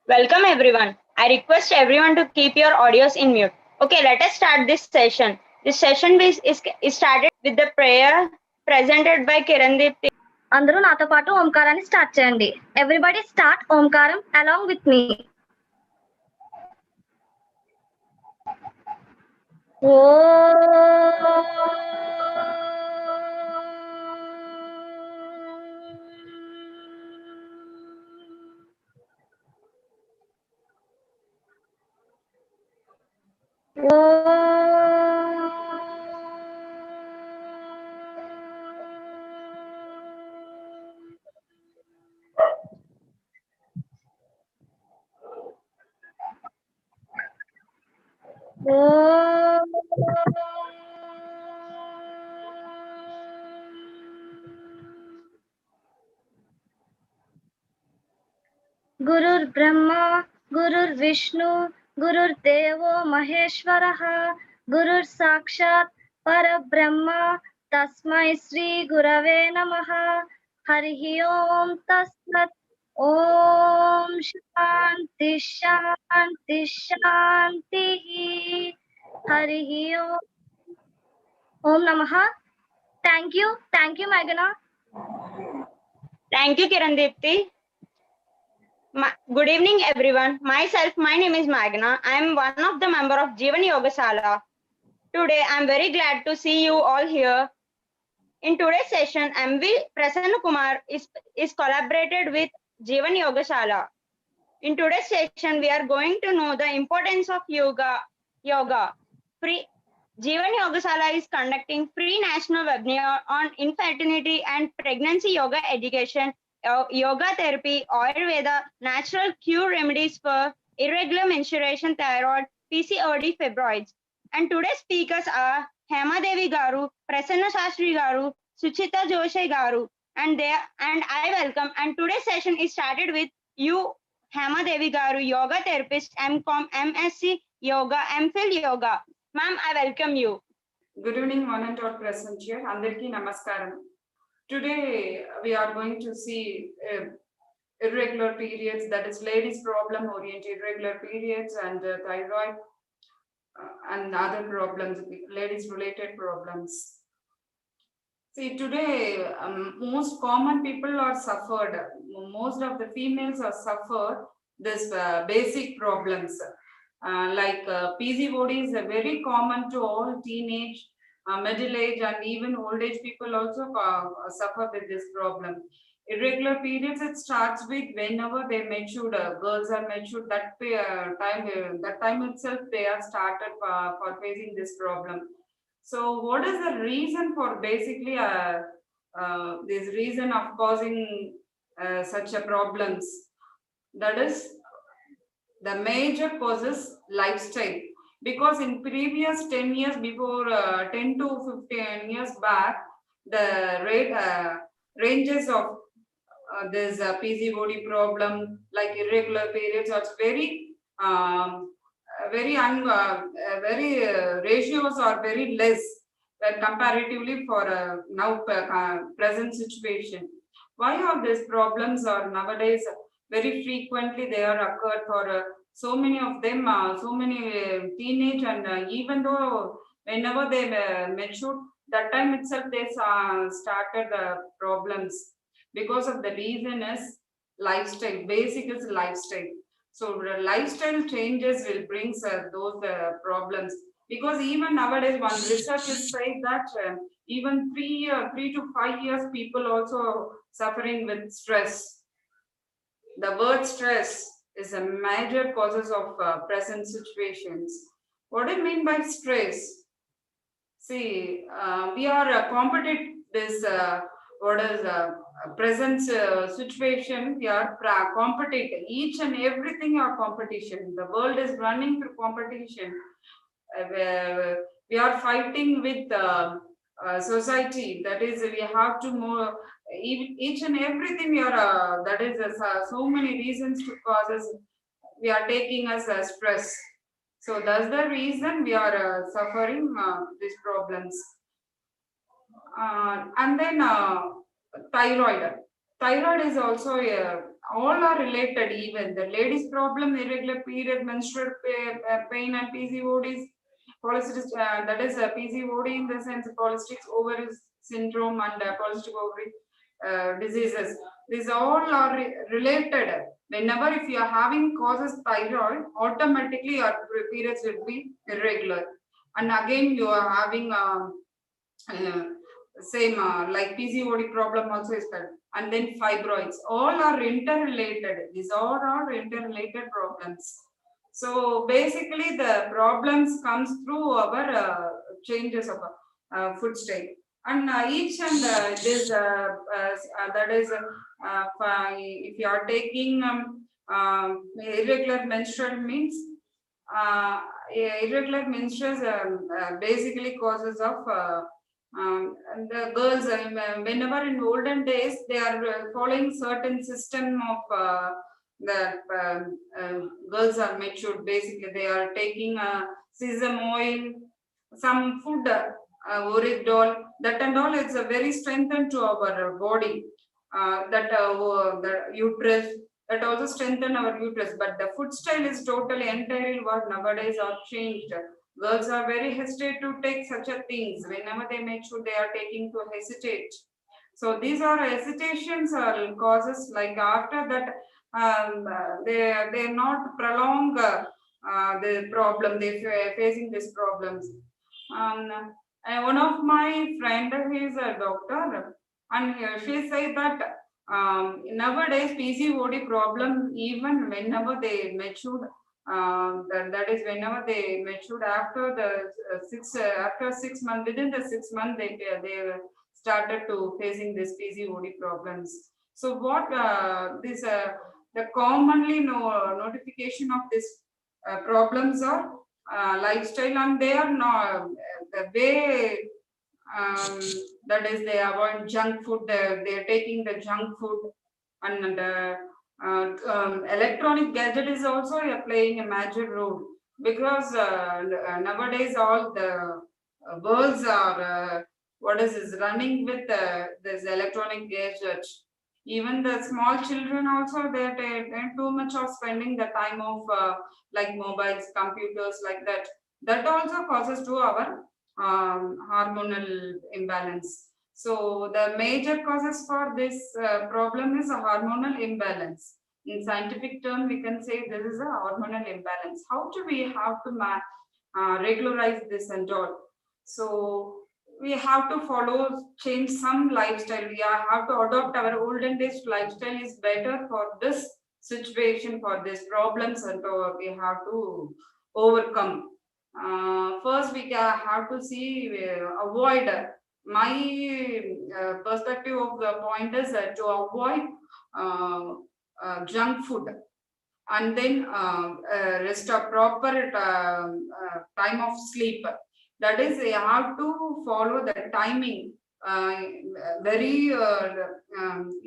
Welcome everyone. I request everyone to keep your audios in mute. Okay, let us start this session. This session is started with the prayer presented by Kirandip. అందరూ నాతో పాటు ఓంకారాన్ని start చేయండి. Everybody start Omkaram along with me. ఓ గురుర్ బ్రహ్మ గురుర్ విష్ణు గురుర్ దేవో మహేశ్వరః గురుర్ సాక్షాత్ పరబ్రహ్మ తస్మై శ్రీ గురవే నమః. హరి ఓం తస్సత్. ఓం శాంతి శాంతి శాంతి. హరి ఓం నమః. థ్యాంక్ యూ మేఘనా. Thank you, Kirandipti. Good evening, everyone. My name is Magna. I am one of the member of Jeevana Yogasala. Today, I am very glad to see you all here. In today's session, Prasanna Kumar is collaborated with Jeevana Yogasala. In today's session, we are going to know the importance of yoga. Jeevana Yogasala is conducting free national webinar on infertility and pregnancy yoga education, yoga therapy, Ayurveda, natural cure remedies for irregular menstruation, thyroid, PCOD, fibroids. And today's speakers are HemaDevi Garu, Prasanna Shastri Garu, Suchita Joshi Garu, and I welcome. And today's session is started with you, HemaDevi Garu, yoga therapist, M.Com, M.Sc, yoga, M.Phil yoga. Ma'am, I welcome you. Good evening, one and all present here. Andarki namaskaram. Today we are going to see irregular periods, that is ladies problem oriented irregular periods and thyroid and other problems, ladies related problems. See, today most common people are suffered, most of the females are suffered this basic problems. Like PCOD is very common to all teenage, middle age, and even old age people also suffer with this problem. Irregular periods, it starts with whenever they matured, girls are matured, that time itself they are started for facing this problem. So what is the reason for basically this reason of causing such a problems? That is, the major causes lifestyle, because in previous 10 years before, 10 to 15 years back, the ranges of this PCOD problem like irregular periods are very ratios are very less when comparatively for now present situation. Why are these problems are nowadays very frequently they are occurred for so many of them, so many teenage, and even though whenever they matured, that time itself they started the problems, because of the reason is lifestyle. Basic is lifestyle. So the lifestyle changes will bring those problems, because even nowadays one research is saying that even 3 to 5 years people also suffering with stress. The word stress is a major causes of present situations. What do you mean by stress? See, we are competitive this what is present situation. We are competitive, each and everything are competition. The world is running through competition. We are fighting with society, that is we have to more each and everything. We are that is so many reasons to cause us, we are taking us stress. So that's the reason we are suffering these problems. And then thyroid is also all are related. Even the ladies' problem, irregular period, menstrual pain, and PCODs, polycystic, that is PCOD in the sense polycystic ovary syndrome and polycystic ovary diseases. These all are related. Whenever if you are having causes thyroid, automatically your periods will be irregular. And again, you are having same like PCOD problem also is there. And then fibroids, all are interrelated. These all are interrelated problems. So basically, the problems comes through our changes of food style, and each and this that is if you are taking irregular menstrual means irregular menstruals basically causes of and the girls, whenever in olden days, they are following certain system of girls are matured. Basically, they are taking sesame oil, some food, oregano, that and all. It's a very strengthened to our body. The uterus, that also strengthen our uterus. But the food style is totally entirely what nowadays are changed. Girls are very hesitant to take such a things. Whenever they make sure they are taking to hesitate. So these are hesitations or causes like after that they not prolong the problem. They facing these problems. And one of my friend, he is a doctor, and she said that nowadays PCOD problem, even whenever they mature, that is whenever they matured after the after 6 months, within the 6 months they started to facing this PCOD problems. So what the commonly notification of this problems are lifestyle, and they are not the way that is they avoid junk food. They are taking the junk food, and electronic gadget is also playing a major role, because nowadays all the girls are what is running with this electronic gadget. Even the small children also, they're too much of spending the time of like mobiles, computers, like that. That also causes to our hormonal imbalance. So the major causes for this problem is a hormonal imbalance. In scientific term, we can say this is a hormonal imbalance. How do we have to regularize this and all? So we have to change some lifestyle. We have to adopt our olden days lifestyle is better for this situation, for these problems, and we have to overcome. First, we have to see, avoid. My perspective of the point is to avoid junk food, and then rest of proper time of sleep. That is, you have to follow the timing. Very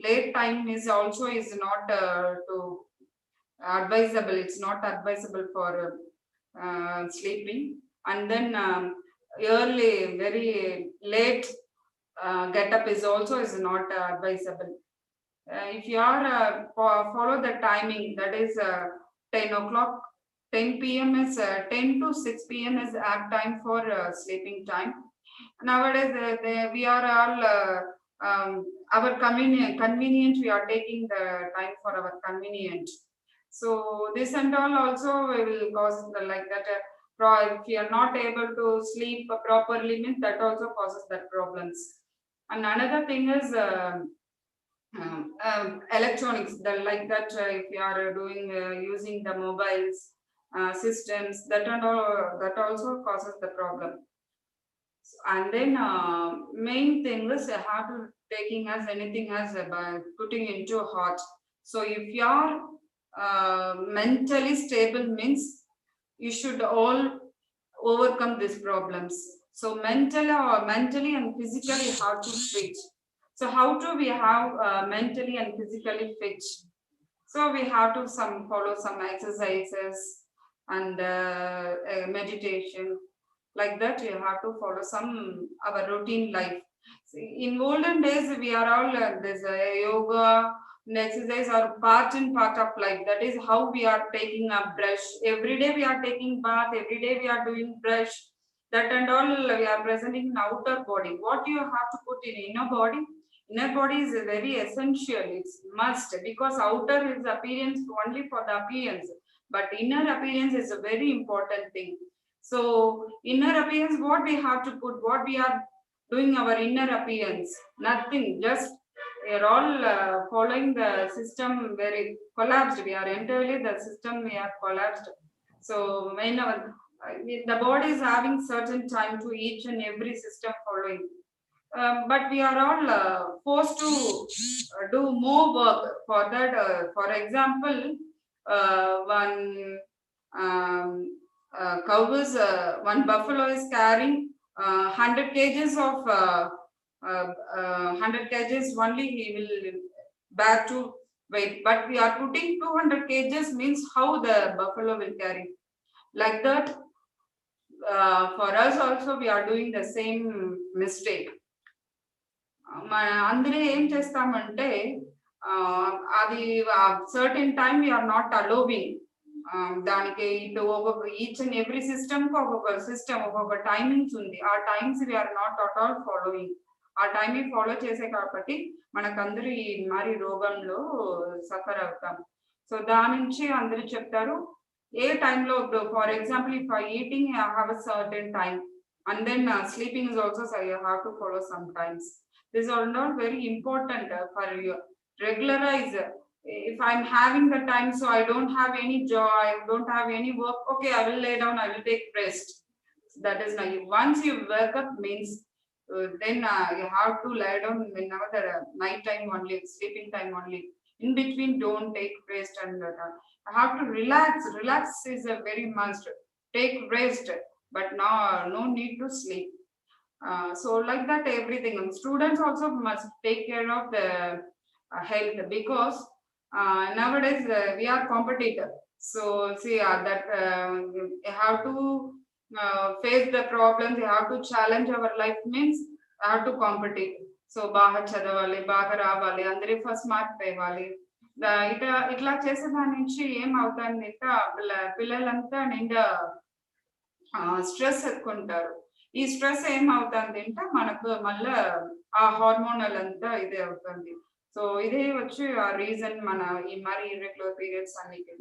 late time is also is not to advisable. It's not advisable for sleeping. And then early, very late get up is also is not advisable. If you are follow the timing, that is 10 o'clock, 10 p.m. is 10 to 6 p.m. is apt time for sleeping time. Nowadays, we are all our convenient. We are taking the time for our convenient. So this and all also will cause like that. If you are not able to sleep properly, means that also causes that problems. And another thing is electronics. Like that, if you are doing using the mobiles systems, that and all, that also causes the problem. And then main thing is how to taking as anything as by putting into heart. So if you are mentally stable, means you should all overcome these problems. So mentally and physically how to fit. So how do we have mentally and physically fit? So we have to follow some exercises and meditation. Like that, you have to follow some our routine life. See, in olden days, we are all there's yoga, The exercise are part and part of life. That is how we are taking a brush. Every day we are taking bath. Every day we are doing brush. That and all we are presenting in outer body. What you have to put in inner body? Inner body is very essential. It's must, because outer is appearance only for the appearance. But inner appearance is a very important thing. So inner appearance, what we have to put, what we are doing our inner appearance, nothing, just we are all following the system where it collapsed. We are entirely the system we have collapsed. So when the body is having certain time to each and every system following. But we are all forced to do more work for that. For example, one cow is, one buffalo is carrying 100 kgs of 100 kgs only he will bear to weight, but we are putting 200 kgs, means how the buffalo will carry. Like that, for us also we are doing the same mistake. Andre ఏం చేస్తామంటే అది certain time we are not allowing. దానికి ఇటు ఒక్కొక్క each and every system కి ఒక్కొక్క system ఒక్కొక్క timings ఉంది. ఆ times we are not at all following. ఆ టైమింగ్ ఫాలో చేసే కాబట్టి మనకందరూ ఈ మరి రోగంలో సఫర్ అవుతాం. సో దాని నుంచి అందరూ చెప్తారు ఏ టైంలో, for example if I eating I have a certain time, and then sleeping is also, so you have to follow sometimes. These are not very important for you. Regularize. If I'm having the time, so I don't have any joy, I don't have any work, okay, I will lay down, I will take rest. That is not. Once you wake up means then you have to lay down whenever the night time only, sleeping time only. In between, don't take rest, and I have to relax. Relax is a very must. Take rest, but now no need to sleep. So like that, everything. And students also must take care of the health, because nowadays we are competitive. So see that you have to face the problems, you have to challenge our life, means I have to compete. So బాగా చదవాలి, బాగా రావాలి, అందరి first mark తేవాలి. ఇట్లా చేసే దాని నుంచి ఏం అవుతుంది అంటే పిల్లలంతా నిండా స్ట్రెస్ ఎక్కుంటారు. ఈ స్ట్రెస్ ఏం అవుతుంది అంటే మనకు మళ్ళా ఆ హార్మోనల్ అంతా ఇదే అవుతుంది. సో ఇదే వచ్చి ఆ రీజన్ మన ఈ మరి ఇర్రెగ్యులర్ పీరియడ్స్ అన్నిటి.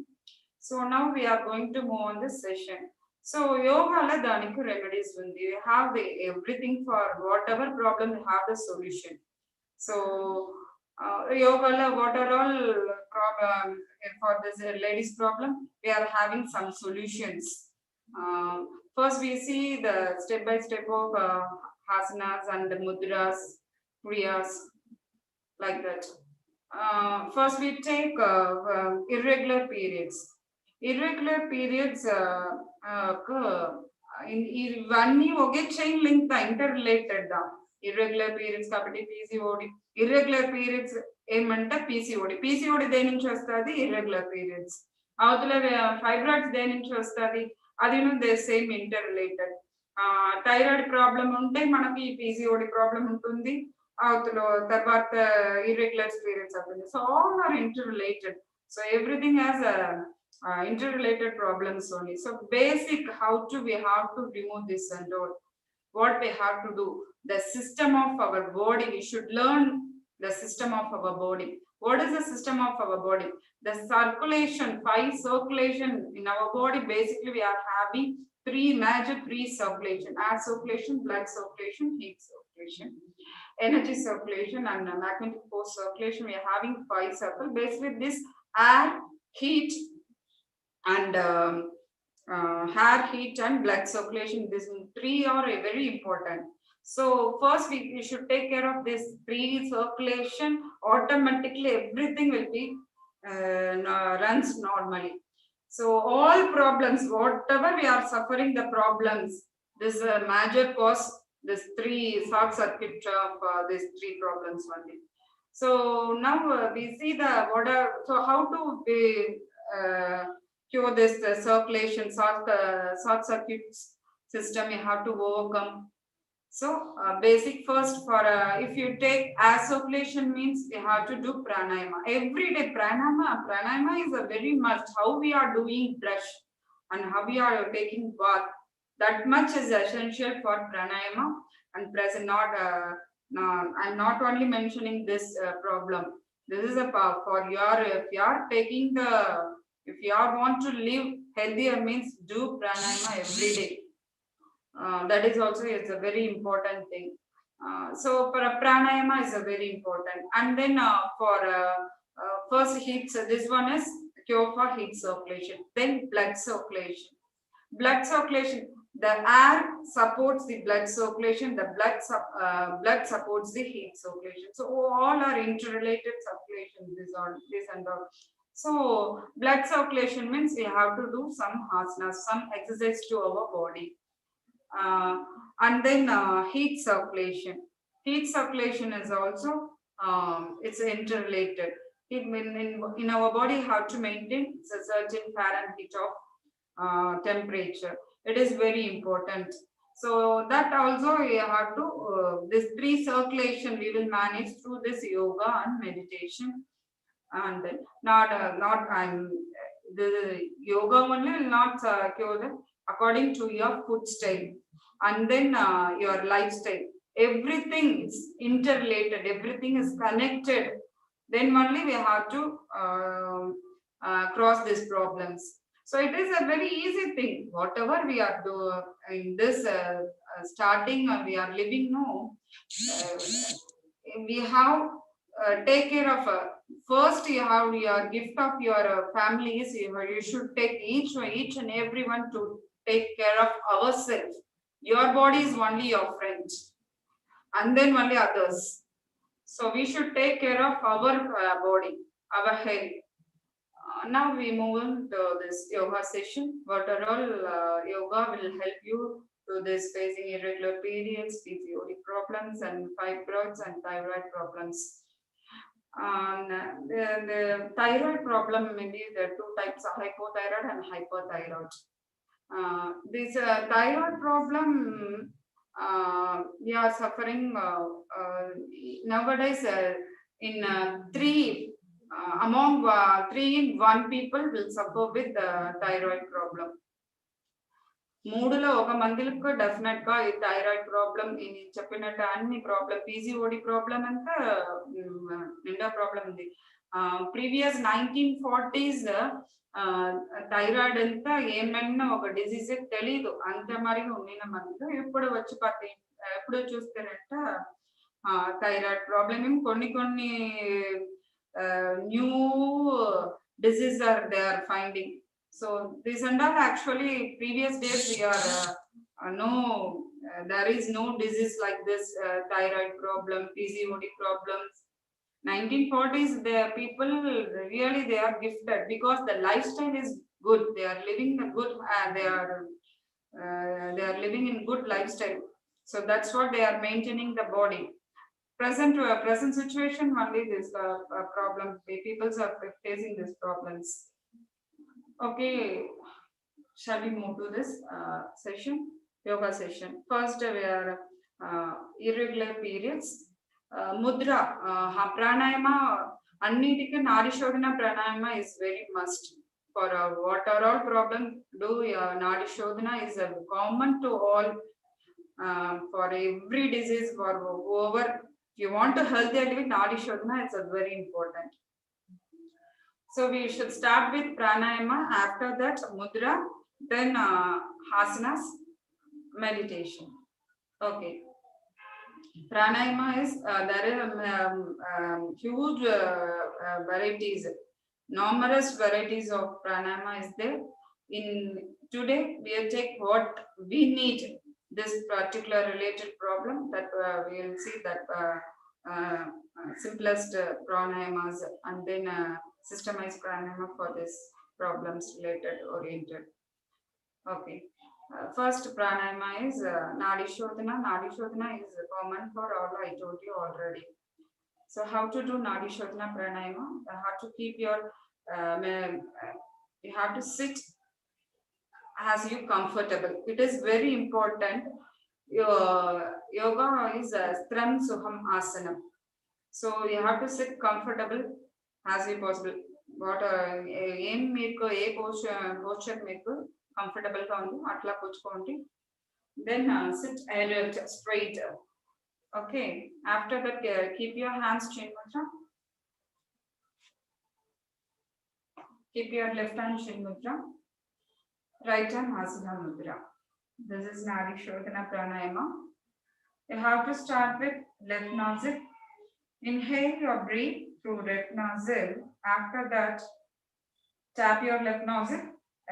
So now we are going to move on this session. So యోగాలో దానికి రెమెడీస్ ఉంది. You have the everything for whatever problem, you have the solution. So యోగాలో what are all problem for this ladies problem, we are having some solutions. First, we see the step-by-step of asanas and the mudras, kriyas, like that. First, we take irregular periods. Irregular periods ఇవన్నీ ఒకే chain link ఇంటర్రిలేటెడ్ దా. Irregular periods కాబట్టి PCOD. Irregular periods ఏమంటే PCOD. PCOD దేని నుంచి వస్తుంది? Irregular periods. అవతల fibroids దేని నుంచి వస్తుంది? అది they same inter related. Thyroid problem ఉంటే మనకి పీసీఓడి ప్రాబ్లం ఉంటుంది. అవతల తర్వాత ఇర్రెగ్యులర్ పీరియడ్స్ అవుతుంది. So all are inter related. So everything has interrelated problems only. So basic how to we have to remove this and all. What we have to do, the system of our body, we should learn the system of our body. What is the system of our body? The circulation, 5 circulation in our body. Basically we are having three circulation: air circulation, blood circulation, heat circulation, energy circulation, and magnetic force circulation. We are having 5 circle. Basically this air, heat, and hair, heat, and blood circulation, these 3 are very important. So first we should take care of this 3 circulation. Automatically everything will be runs normally. So all problems, whatever we are suffering the problems, this major cause, this 3 short circuit of these 3 problems only. So now we see the so how to be cure this circulation, short circuit system. You have to overcome. So basic first for if you take as circulation means you have to do pranayama every day. Pranayama is a very much how we are doing brush and how we are taking bath. That much is essential for pranayama and present. No, I'm not only mentioning this problem. This is a for your if you are taking the if you are want to live healthier means do pranayama every day. That is also is a very important thing. So for pranayama is a very important. And then for first heat, so this one is cure for heat circulation. Then blood circulation. Blood circulation. The air supports the blood circulation. The blood supports the heat circulation. So all are interrelated circulation. This and all. So blood circulation means we have to do some asanas, some exercise to our body. And then heat circulation. Heat circulation is also it's interrelated. In our body, how to maintain a certain Fahrenheit of temperature. It is very important. So that also you have to this three circulation we will manage through this yoga and meditation. And then the yoga only will not cure them according to your food style and then your lifestyle. Everything is interrelated, everything is connected. Then only we have to cross these problems. So it is a very easy thing. Whatever we are doing in this starting or we are living now, we have take care of first you have your gift of your families. You should take each and everyone to take care of ourselves. Your body is only your friend and then only others. So we should take care of our body, our health. Now we move on to this yoga session. What are all yoga will help you to this facing irregular periods, PCOD problems and fibroids and thyroid problems. The thyroid problem, maybe there are two types of hypothyroid and hyperthyroid. This thyroid problem we are suffering nowadays in among 3 in 1 people will suffer with thyroid problem. 3లో 1 మందికి definite గా ఈ thyroid problem ఇది చెప్పినట్టు అన్ని problem PCOD problem అంతా నిండా problem ఉంది. Previous 1940s thyroid అంతా ఏమన్నా ఒక డిసీజ్ తెలీదు అంత మరి ఉండిన మంది ఇప్పుడు వచ్చి ఎప్పుడు చూస్తారంట థైరాయిడ్ ప్రాబ్లం ఏం కొన్ని new disease they are finding. So this and all actually previous days we are there is no disease like this thyroid problem, PCOD problems. 1940s the people really they are gifted because the lifestyle is good. They are living a good they are living in good lifestyle. So that's what they are maintaining the body. Present situation only this problem people are facing these problems. Okay, shall we move to this session, yoga session? First, we are irregular periods. Mudra, pranayama, annitiki nadi shodhana pranayama is very must. For what are all problems, do nadi shodhana is common to all. For every disease, for over, if you want to healthy living, nadi shodhana is very important. So we should start with pranayama, after that mudra, then asanas, meditation. Okay. Pranayama is, there are huge varieties, numerous varieties of pranayama is there. Today we will take what we need, this particular related problem that we will see that simplest pranayamas and then systemized pranayama for this problems related oriented. Okay. First pranayama is nadi shodhana. Nadi shodhana is common for all, I told you already. So how to do nadi shodhana pranayama? You have to keep your you have to sit as you comfortable. It is very important. Your yoga is a Stram Suham Asana. So you have to sit comfortable as you possible. What aim make a posture make comfortable county, atla county. Then sit erect, straight. Okay. After that, keep your hands chin mudra. Keep your left hand chin mudra. Right hand Hasana mudra. This is Nadi Shodhana Pranayama. You have to start with left nostril. Inhale or breathe through left nostril. After that, tap your left nostril.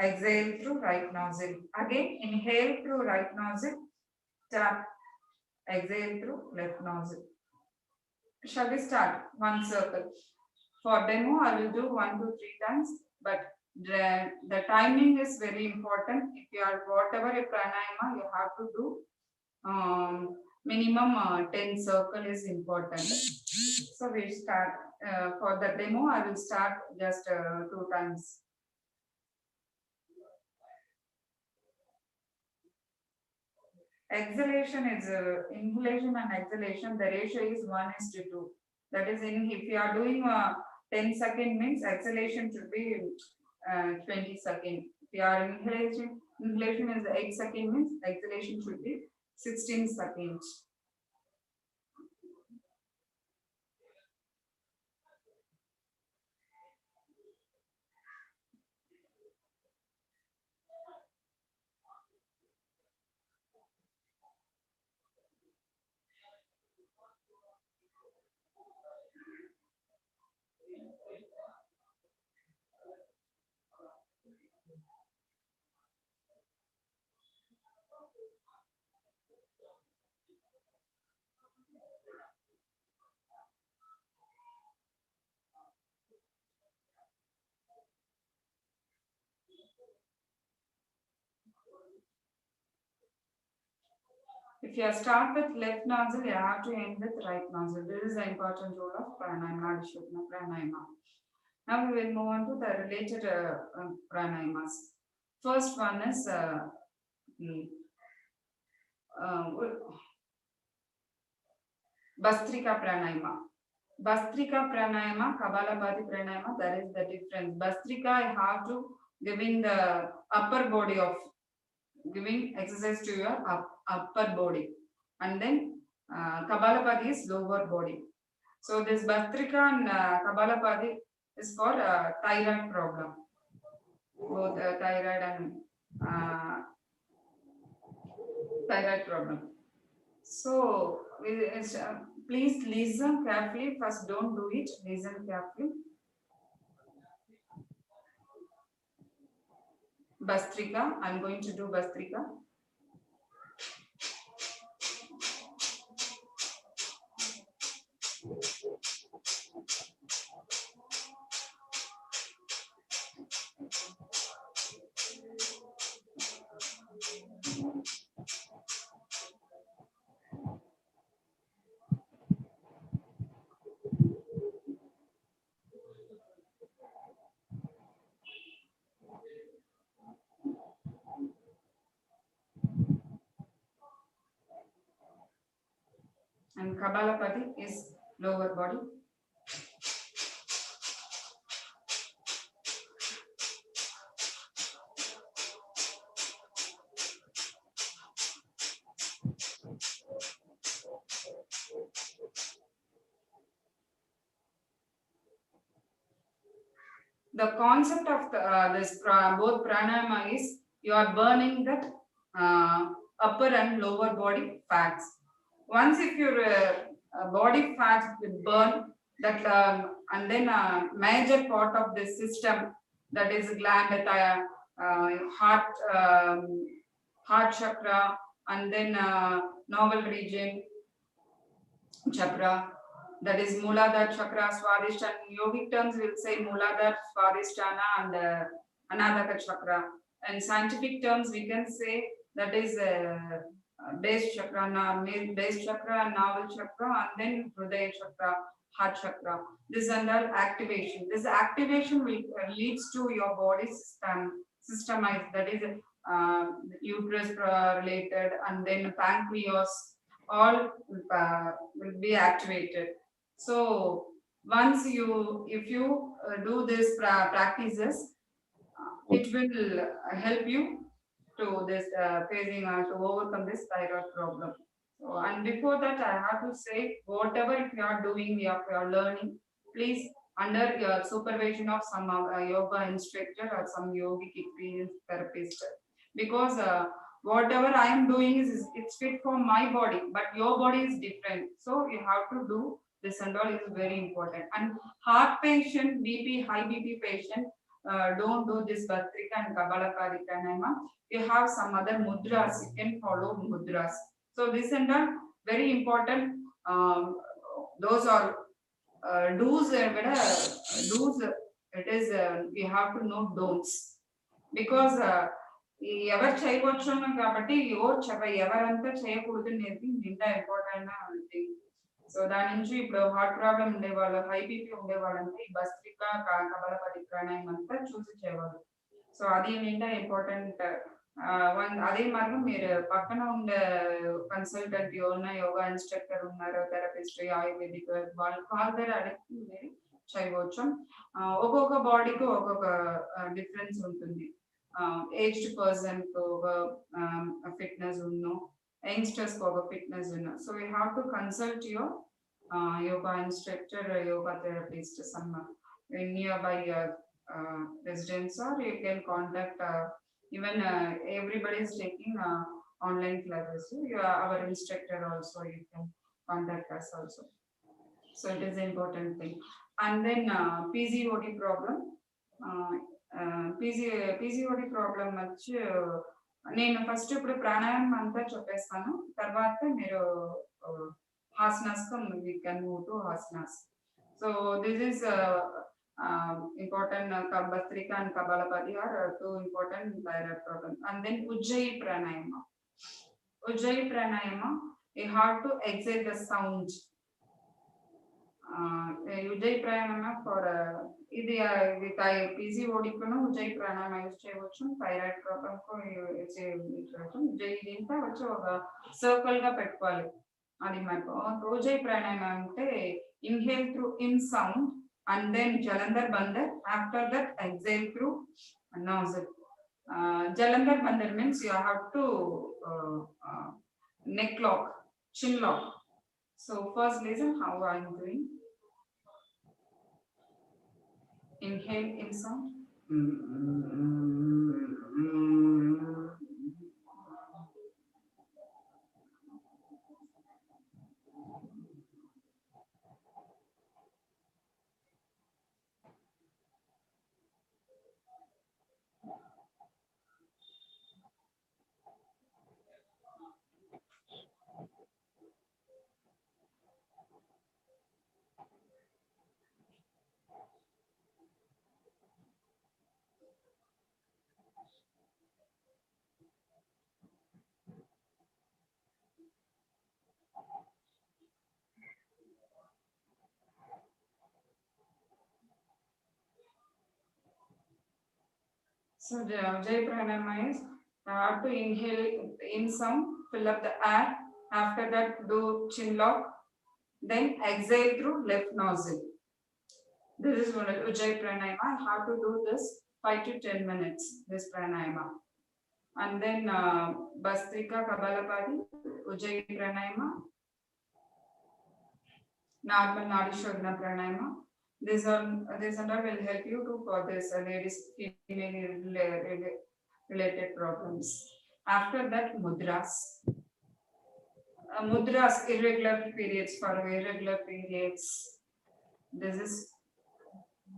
Exhale through right nostril. Again, inhale through right nostril. Tap. Exhale through left nostril. Shall we start? One circle. For demo, I will do 1 to 3 times, but the timing is very important. If you are whatever a pranayama, you have to do minimum 10 circle is important. So we start for the demo. I will start just 2 times. Exhalation is inhalation and exhalation. The ratio is 1:2. That is, if you are doing 10 second means exhalation should be 20 second. If you are inhalation is 8 second means exhalation should be 16 seconds. If you start with left nostril, you have to end with right nostril. This is the important role of pranayama, pranayama. Now we will move on to the related pranayamas. First one is Bhastrika pranayama. Bhastrika pranayama, Kapalabhati pranayama, that is the difference. Bhastrika, I have to giving the upper body of giving exercise to your upper body, and then Kapalabhati is lower body. So this Bhastrika and Kapalabhati is for thyroid problem, both thyroid and thyroid problem. So please listen carefully. First, don't do it. Listen carefully. Bhastrika. I'm going to do Bhastrika. And Kapalabhati is lower body. The concept of this both pranayama is you are burning the upper and lower body fats. Once if your body fats will burn that and then major part of the system, that is gland, heart chakra, and then navel region chakra, that is Muladhara chakra, Swadhisthana. Yogic terms will say Muladhara, Swadhisthana, and Anahata chakra. And scientific terms we can say that is base chakra, base chakra, and navel chakra, and then Hridaya chakra, heart chakra. This is under activation. This activation will leads to your body systemized. That is uterus related, and then pancreas, all will be activated. So once if you do this practices, it will help you to this to overcome this thyroid problem. So, and before that, I have to say, whatever if you are doing, if you are learning, please under your supervision of some yoga instructor or some yogic experienced therapist, because whatever I am doing is it's fit for my body, but your body is different, so you have to do this, and all is very important. And heart patient, BP, high BP patient, don't do this Bhastrika and Kapalabhati pranayama. You have some other mudras, you can follow mudras. So this and all very important. Those are do's, do's. It is we have to know don'ts, because ఎవరు చేయవచ్చు కాబట్టి ఎవరంతా చేయకూడదు అనేది నిండా important thing. So దాని నుంచి ఇప్పుడు heart problem ఉండేవాళ్ళు, హై బీపీ ఉండేవాళ్ళంతా ఈ భస్త్రిక కపాలపతి ప్రాణాయామం అంతా చూసి చేయవాలి. సో అది నిండా ఇంపార్టెంట్. అదే మాత్రం మీరు పక్కన ఉండే కన్సల్టెంట్ ఎవరైనా యోగా ఇన్స్ట్రక్టర్ ఉన్నారు, థెరపిస్ట్, ఆయుర్వేదిక్, వాళ్ళ దగ్గర అడిగి మీరు చేయవచ్చు. ఒక్కొక్క బాడీకి ఒక్కొక్క డిఫరెన్స్ ఉంటుంది. ఏజ్డ్ పర్సన్ కు ఒక ఫిట్నెస్ ఉన్ను, యంగ్స్టర్స్ కు ఒక ఫిట్నెస్ ఉన్న. So you have to consult your yoga instructor or yoga therapist, some in nearby residence, or you can contact even everybody is taking online classes. So you are our instructor also, you can contact us also. So it is an important thing. And then PCOD problem. PCOD problem వచ్చి నేను first ఇప్పుడు ప్రాణాయామం అంతా చెప్పేస్తాను, తర్వాత మీరు హాసనాస్ we can move to hasanas. So this is important. Bhastrika and Kapalabhati are two important thyroid problems. And then Ujjayi pranayama. Ujjayi pranayama, you have to exhale the sound. Ujjayi pranayama for ఇది PCOD కును Ujjayi ప్రాణాయామం use చేయవచ్చు, thyroid problem కు use చేయవచ్చు. ఉజ్జయి దీంట్లో వచ్చి ఒక circle గా పెట్టుకోవాలి. అది మనకు ఉజ్జయి ప్రాణాయామం అంటే inhale through in sound and then Jalandhar Bandhar. After that, exhale through nostril. Jalandhar Bandhar means you have to neck lock, chin lock. So first listen how I am doing. Inhale in sound. So Ujjayi pranayama is have to inhale in sound, fill up the air. After that, do chin lock. Then exhale through left nostril. This is one Ujjayi pranayama. I have to do this 5 to 10 minutes. This pranayama. And then Bhastrika, Kapalabhati, Ujjayi pranayama, normal Nadi Shodhana pranayama. This and all will help you to for this ladies female related problems. After that, mudras. Mudras, irregular periods, for irregular periods. This is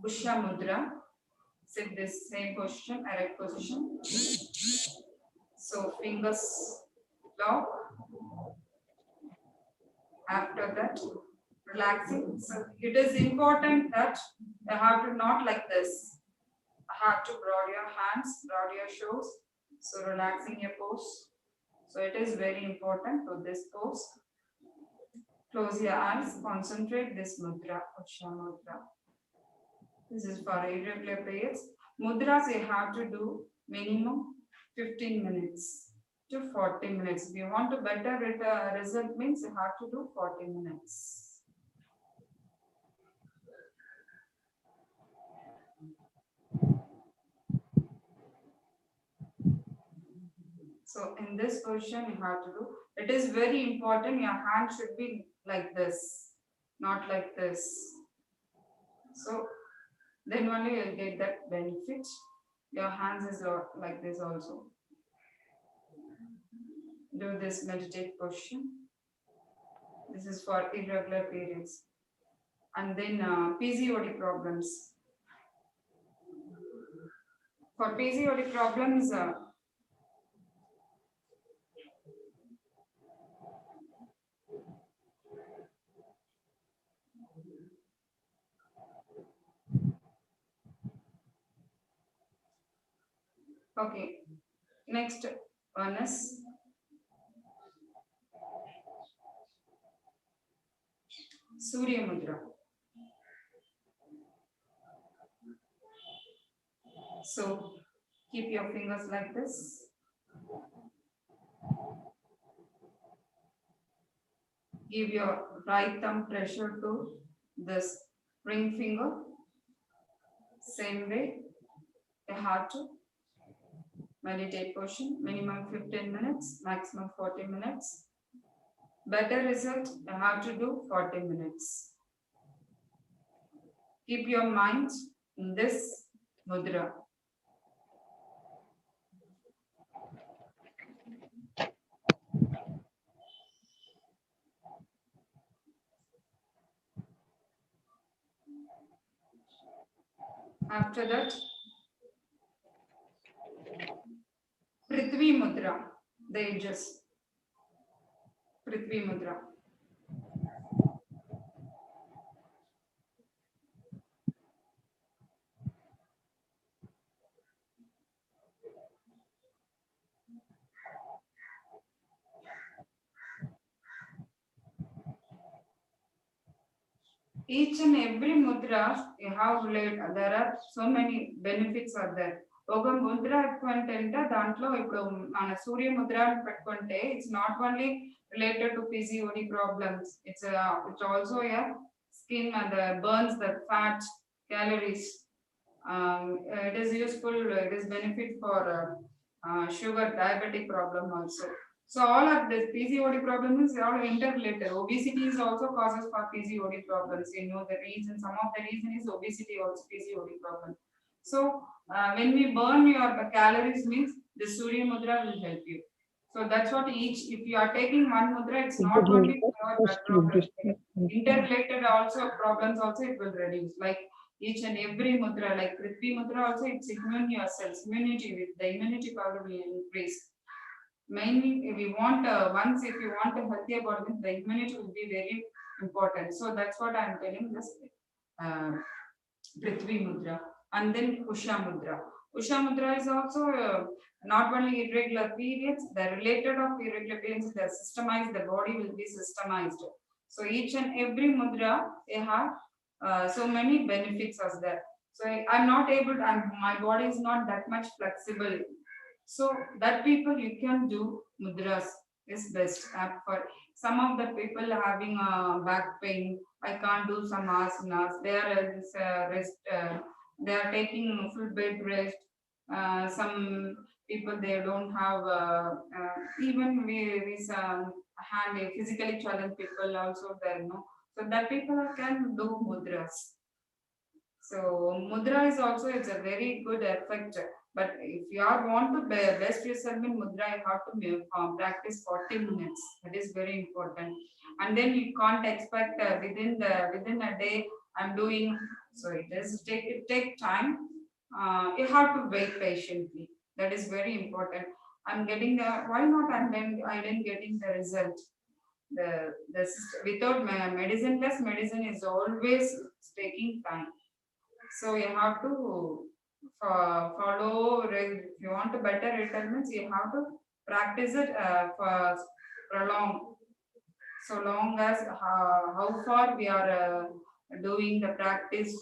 Usha mudra. Sit this same position, erect position. So fingers lock. After that, relaxing. So it is important that you have to not like this. I have to broad your hands, broad your shoulders. So relaxing your pose. So it is very important for this pose. Close your eyes, concentrate this mudra, Usha mudra. This is for irregular periods. Mudras you have to do minimum 15 minutes to 40 minutes. If you want to better result means you have to do 40 minutes. So in this position you have to do, it is very important, your hand should be like this, not like this. So then only you will get that benefit. Your hands is like this also. Do this meditate position. This is for irregular periods. And then PCOD problems. For PCOD problems, okay, next one is Surya Mudra. So keep your fingers like this. Give your right thumb pressure to this ring finger. Same way, you have to meditate position, minimum 15 minutes, maximum 40 minutes. Better result, you have to do 40 minutes. Keep your mind in this mudra. After that, Prithvi Mudra, the edges. Prithvi Mudra. Each and every mudra you have related, there are so many benefits are there. ఒక ముద్ర పెట్టుకుంటే దాంట్లో ఇప్పుడు మన సూర్య ముద్ర పెట్టుకుంటే it's not only related to PCOD problems, it's also a skin and burns the fat, calories. It is useful, it is benefit for sugar, diabetic problem also. So all of this PCOD problems are all interrelated. Obesity is also causes for PCOD problems. You know the reason, some of the reason is obesity also PCOD problem. So when we burn your calories means the Surya Mudra will help you. So that's what each, if you are taking one mudra, it's not only for blood problem. Interrelated also problems also it will reduce. Like each and every mudra, like Prithvi Mudra also, it's immune yourselves, immunity, with the immunity power will increase. Mainly if we want once if you want a healthier body, the immunity will be very important. So that's what I am telling this Prithvi Mudra. And then Usha Mudra. Usha Mudra is also not only irregular periods, the related of irregular periods, they are systemized, the body will be systemized. So each and every mudra, they have so many benefits as there. So I'm not able to, my body is not that much flexible. So that people you can do mudras is best. For some of the people having back pain, I can't do some asanas. They are rest. They are taking full bed rest. Some people they don't have even with hand physically challenged people also there, no. So that people can do mudras. So mudra is also, it's a very good effect. But if you are want to best result in mudra, you have to practice 40 minutes. That is very important. And then you can't expect within a day I'm doing. So it does take time. You have to wait patiently. That is very important. I'm getting the, why not I didn't getting the result. The without medicine, plus medicine is always taking time. So you have to follow, if you want to better retirements, you have to practice it for prolong. So long as how far we are doing the practice,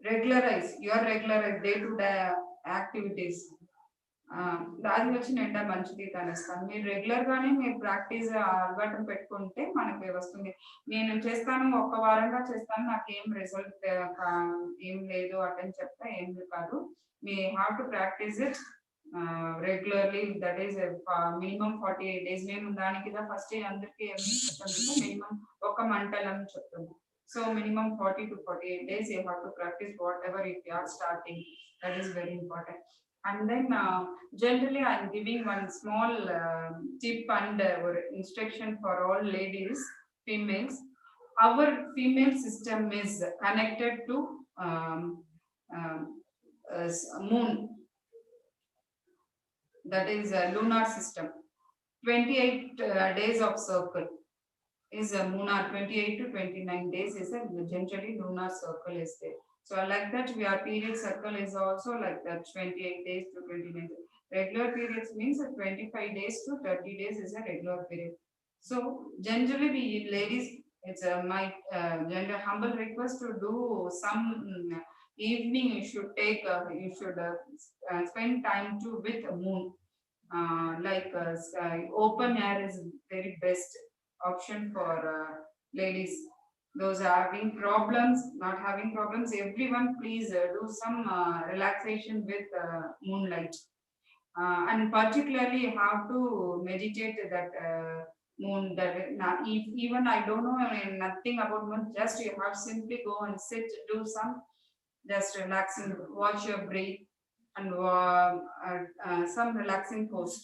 regularize day-to-day activities. దాది వచ్చి నిండా మంచిది కనిస్తాను. మీరు regular గానే మీరు practice అలవాటు పెట్టుకుంటే మనకి వస్తుంది. నేను చేస్తాను, ఒక్క వారంగా చేస్తాను, నాకు ఏం రిజల్ట్ ఏం లేదు అటని చెప్తా ఏం కాదు. మీ have to practise it regularly. That is minimum 48 days. నేను దానికి ఫస్ట్ అందరికి మినిమం ఒక మంటలం చెప్తాను. So minimum 40 to 48 days you have to practice whatever if you are starting. That is very important. And then generally I am giving one small tip and instruction for all ladies, females. Our female system is connected to moon. That is a lunar system. 28 days of circle is a lunar. 28 to 29 days is a generally lunar circle is there. So like that, our period circle is also like that, 28 days to 29 days. Regular periods means 25 days to 30 days is a regular period. So generally we ladies, it's my humble request to do some evening you should take, you should spend time to with moon. Open air is very best option for ladies. Those having problems, not having problems, everyone please do some relaxation with moonlight. And particularly you have to meditate that moon. That even I don't know nothing about moon, just you have simply go and sit, do some just relaxing, watch your breath and some relaxing pose.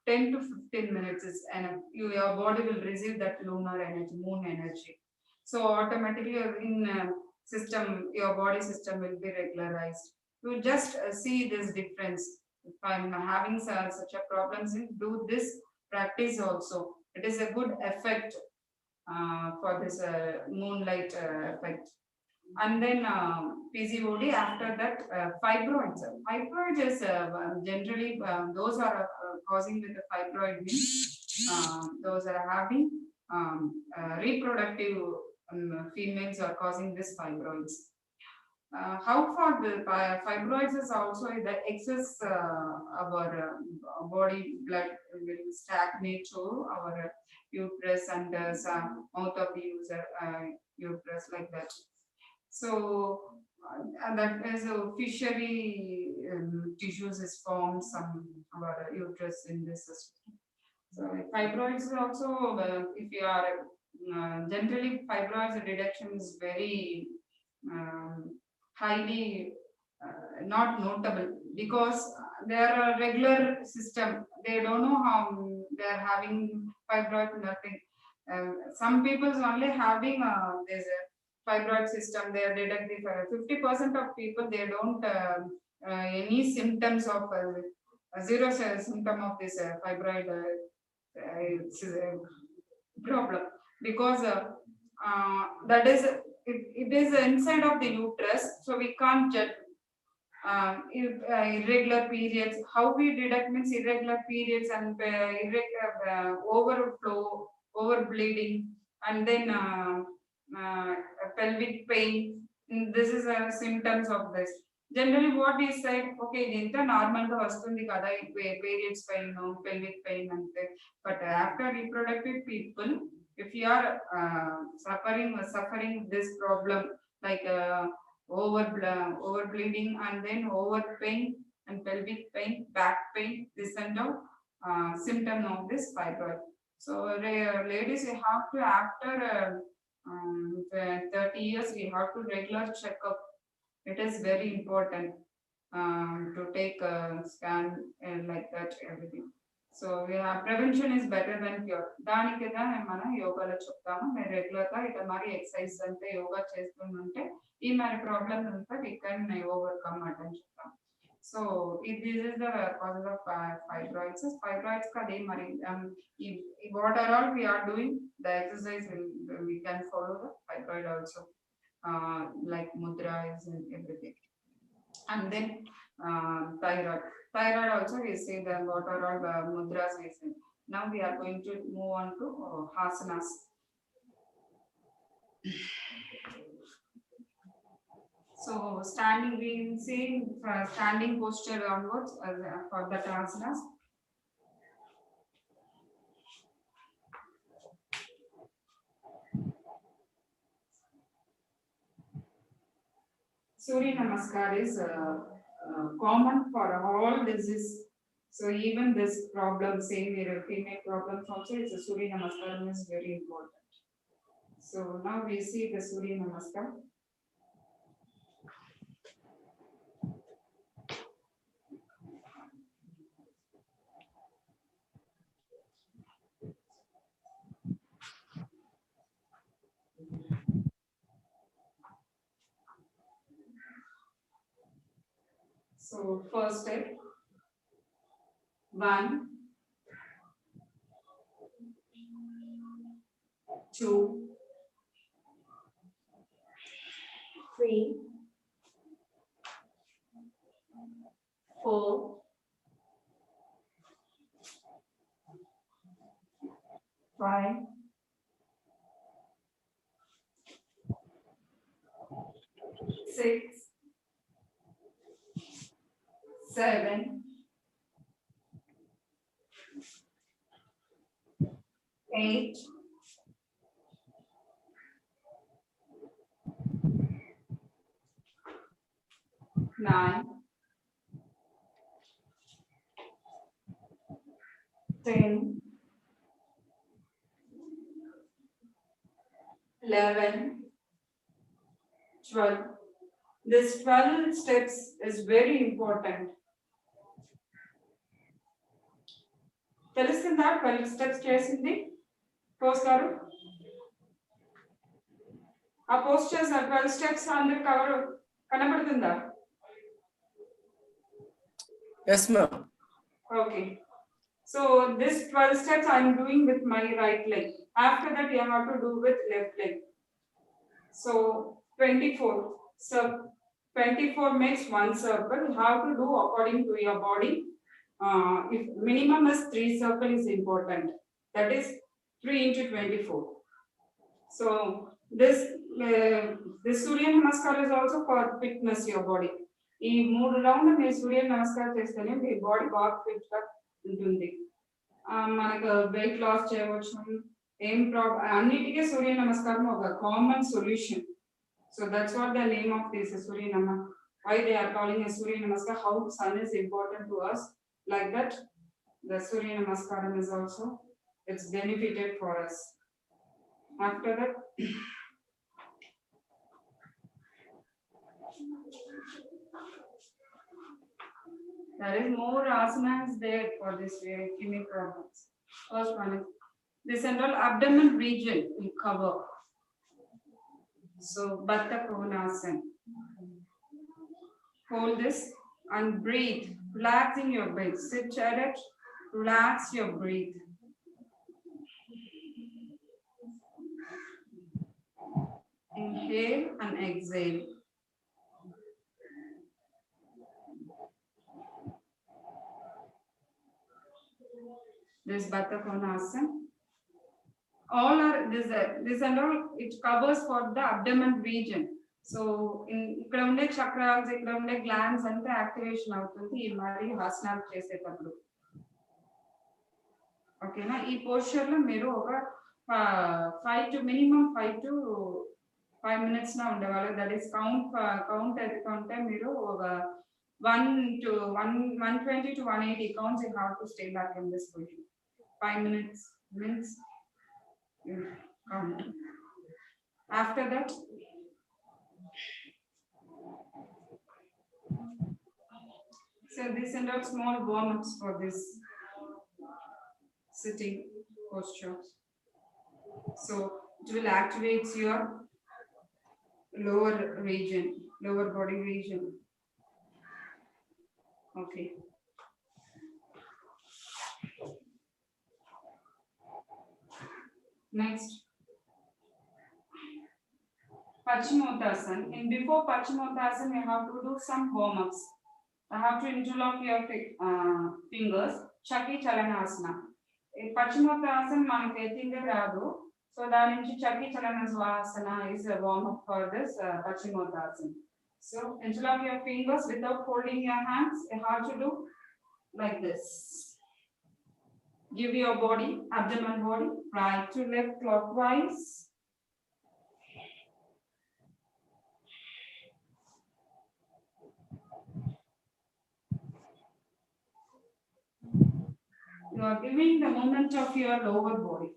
10 to 15 minutes is enough. Your body will receive that lunar energy, moon energy. So automatically in system, your body system will be regularized. You just see this difference. If I'm having such a problems, do this practice also. It is a good effect for this moonlight effect. And then PCOD, after that fibroids. Fibroids is generally those are causing with the fibroid means those are having reproductive females are causing this fibroids. How far the fibroids is also the excess our body blood will stagnate to our uterus and mouth of the uterus like that. So that is a fishery tissues is formed some our uterus in this system. So fibroids also, if you are generally fibroids reduction is very highly not notable because they are a regular system. They don't know how they are having fibroid nothing. Some people only having there's a fibroid system, they are deductive. 50% of people they don't any symptoms of zero symptom of this fibroid problem because that is it is inside of the uterus, so we can't judge irregular periods. How we deduct means irregular periods and irregular overflow, over bleeding, and then pelvic pain. This is symptoms of this. Generally what we said, okay, inta normal ga vastundi kada periods pain, pelvic pain ante. But after reproductive people, if you are suffering this problem like over bleeding and then over pain and pelvic pain, back pain, this and all symptom of this fibroid. So ladies, you have to after 30 years we have to regular checkup. It is very important to take a scan and like that everything. So prevention is better than cure. దానికి మన యోగాలో చెప్తాము. మేము regular గా ఇట్లా మరి exercise అంటే యోగా చేస్తుంటే ఈ మరి ప్రాబ్లమ్ అంతా we can overcome అని చెప్తాం. So this is the cause of fibroids. Fibroids kade mari what are all we are doing, the exercise we can follow the fibroid also, like mudras and everything. And then thyroid also we say the what are all the mudras we say. Now we are going to move on to asanas. So standing, we see standing posture onwards for the asanas. Surya Namaskar is common for all disease. So even this problem, same female problems also, it's a Surya Namaskar is very important. So now we see the Surya Namaskar. So first step, 1, 2, 3, 4, 5, 6, 7, 8, 9, 10, 11, 12. This 12 steps is very important. తెలుస్తుందా 12 steps చేసింది post గారు ఆ post చేసిన 12 steps అందరికి cover కనబడుతుందా Yes, ma'am. Okay. So this 12 steps I am doing with my right leg. After that you have to do with left leg. So 24. So 24 makes one circle. You have to do according to your body. If minimum is 3 circle is important. That is 3 into 24. So this Surya Namaskar is also for fitness your body. ఈ 3 రౌండ్లు మీరు సూర్య నమస్కారం చేస్తేనే మీ body బాగా fit గా ఉంటుంది మనకు weight loss చేయవచ్చు ఏం ప్రాబ్లం అన్నిటికీ సూర్య నమస్కారం ఒక common solution so that's what the name of this Surya నమ why they are calling a Surya Namaskar, how sun is important to us, like that the Surya Namaskaram is also it's benefited for us. After that there is more asanas there for this kidney problems. First one is the central abdomen region will cover. So Batta Konasana. Hold this and breathe, relaxing your breath. Sit erect, relax your breath. Inhale and exhale. This Batta Konasana. All are this and all it covers for the abdomen region. So ఇక్కడ ఉండే chakras ఇక్కడ ఉండే glands అంతా activation అవుతుంది ఈ మరి ఆసనాలు చేసేటప్పుడు ఓకేనా ఈ పోస్చర్ లో మీరు ఒక 5 to minimum 5 to 5 minutes నా ఉండేవాళ్ళు దట్ ఈస్ కౌంట్ అయితే మీరు ఒక 120 to 180 counts you have to stay back in this position 5 minutes means count. After that so this and all small warm-ups for this sitting posture. So it will activate your lower region, lower body region. Okay. Next. Paschimottanasana. In before Paschimottanasana, you have to do some warm-ups. I have to interlock your fingers. Chaki Chalanasana. Paschimottanasana manaki ethinga raadu. So that nunchi Chaki Chalanasana is a warm-up for this Paschimottanasana. So interlock your fingers without holding your hands. You have to do like this. Give your body, abdomen body, right to left clockwise. You are giving the movement of your lower body.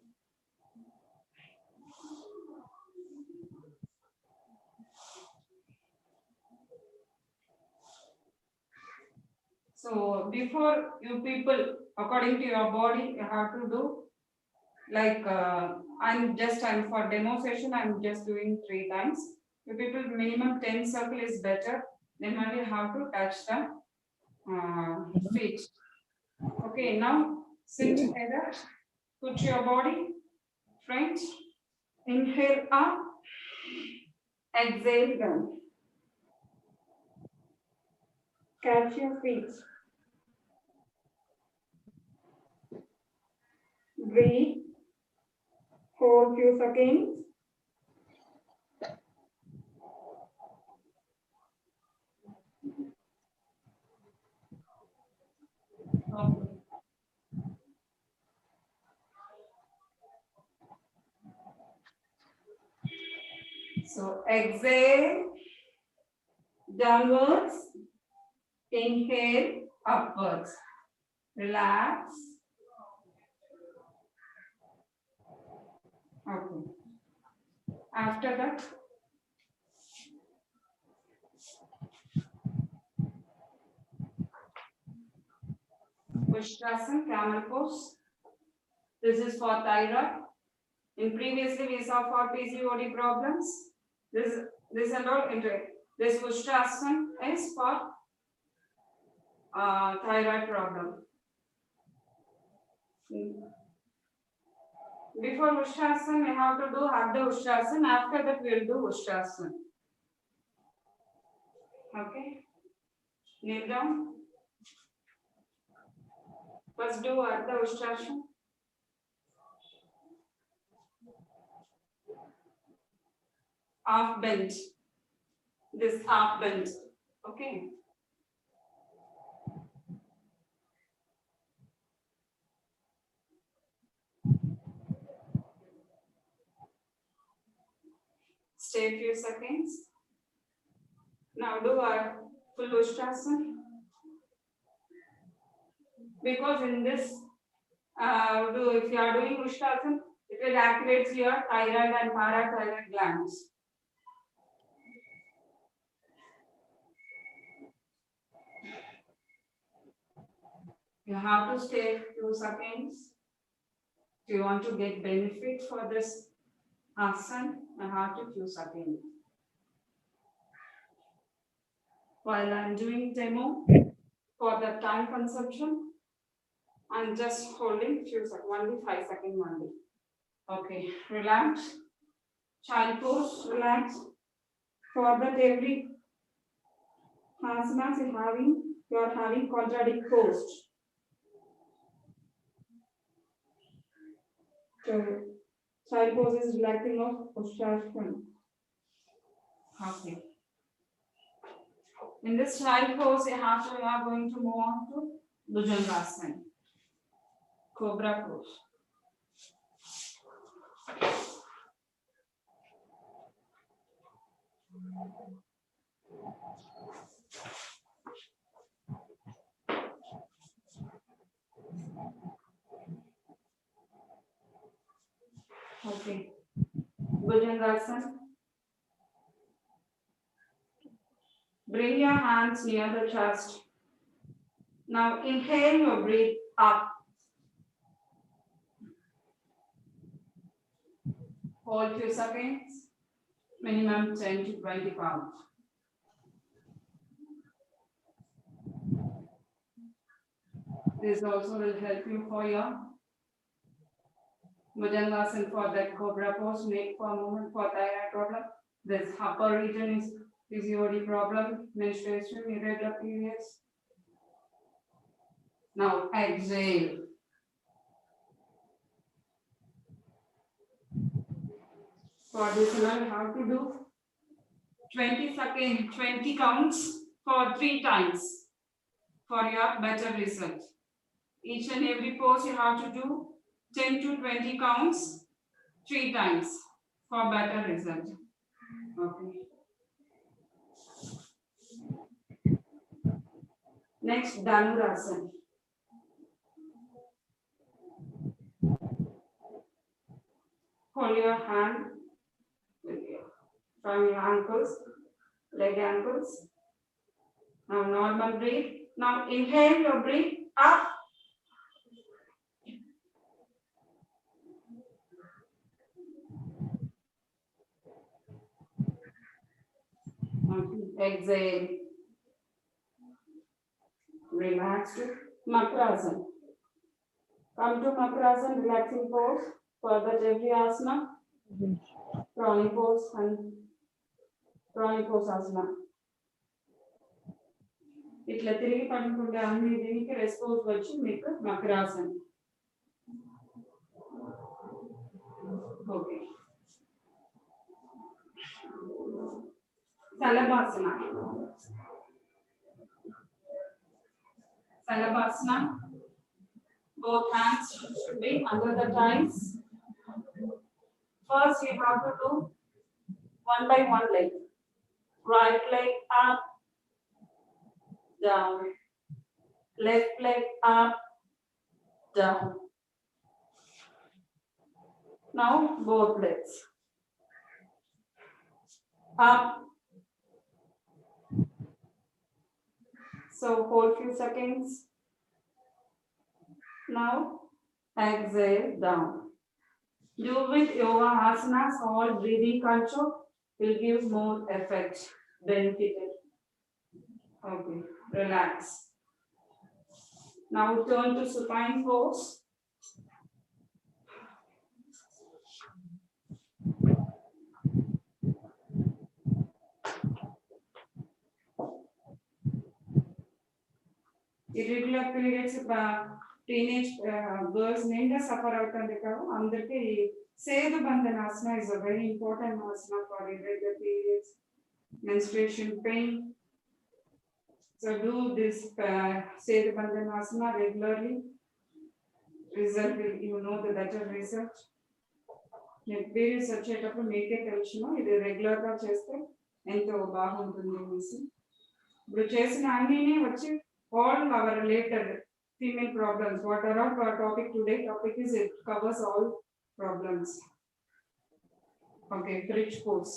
So before you people, according to your body, you have to do like I'm for demo session, I'm just doing 3 times. You people minimum 10 circle is better. Then only have to touch the feet. Okay, now sit together. Put your body front. Inhale up. Exhale down. Catch your feet. Breathe. Hold few seconds. Okay. So exhale downwards. Inhale upwards. Relax. Okay. After that, Ushtrasana, camel pose. This is for thyroid. In previously we saw for PCOD problems. This and all into it. This Ushtrasana is for thyroid problem. Before Ushtrasana, we have to do Abda Ushtrasana. After that, we will do Ushtrasana. Okay. Kneel down. First do Abda Ushtrasana. Half bend. This half bend. Okay. Stay a few seconds. Now do our full Ushtrasana. Because in this, if you are doing Ushtrasana, it will activate your thyroid and parathyroid glands. You have to stay a few seconds. If you want to get benefit for this asana, you have to few seconds. While I'm doing demo for the time consumption, I'm just holding few seconds, only 5 seconds only. Okay, relax. Child pose, relax. For that every asanas you are having quadratic pose. So child pose is relaxing of Ushtrasana. Okay. In this child pose, we are going to move on to Bhujangasana. Cobra pose. Okay. Bhujangasana. Bring your hands near the chest. Now inhale your breath up. Hold few seconds. Minimum 10 to 20 counts. This also will help you for your Bhujangasana for that cobra pose, make for movement for thyroid problem. This upper region is PCOD problem, menstruation, irregular periods. Now exhale. For this one, how to do? 20 counts for 3 times for your better result. Each and every pose you have to do 10 to 20 counts 3 times for better result. Okay. Next, Dhanurasana. Hold your hand from your ankles, leg ankles. Now normal breathe. Now inhale your breath up. Exhale. Relax to Makrasana. Come to Makrasana, relaxing pose. For that every asana. Prani pose and Prani pose asana. ఇట్లా తిరిగి పడుకుంటే అన్ని దీనికి response వచ్చి మీకు Makarasana. Okay. Salabhasana. Salabhasana. Both hands should be under the thighs. First, you have to do one by one leg. Right leg up, down. Left leg up, down. Now both legs. Up. So hold few seconds. Now exhale down. Do with yoga asanas, all breathing control will give more effect, benefited. Okay, relax. Now turn to supine pose. Irregular periods, teenage girls need suffer out on the cow. Andarki Sedu Bandhanasana is a very important asana for irregular periods, menstruation pain. So do this Sedu Bandhanasana regularly. Result will, you know, the better result. Periods వచ్చేటప్పుడు మీకే తెలుసును ఇది regular గా చేస్తే ఎంతో బాగుంటుంది అనేసి. ఇప్పుడు చేసిన అన్నినే వచ్చి all our related female problems. What are our topic today? Topic is it covers all problems. Okay, bridge pose.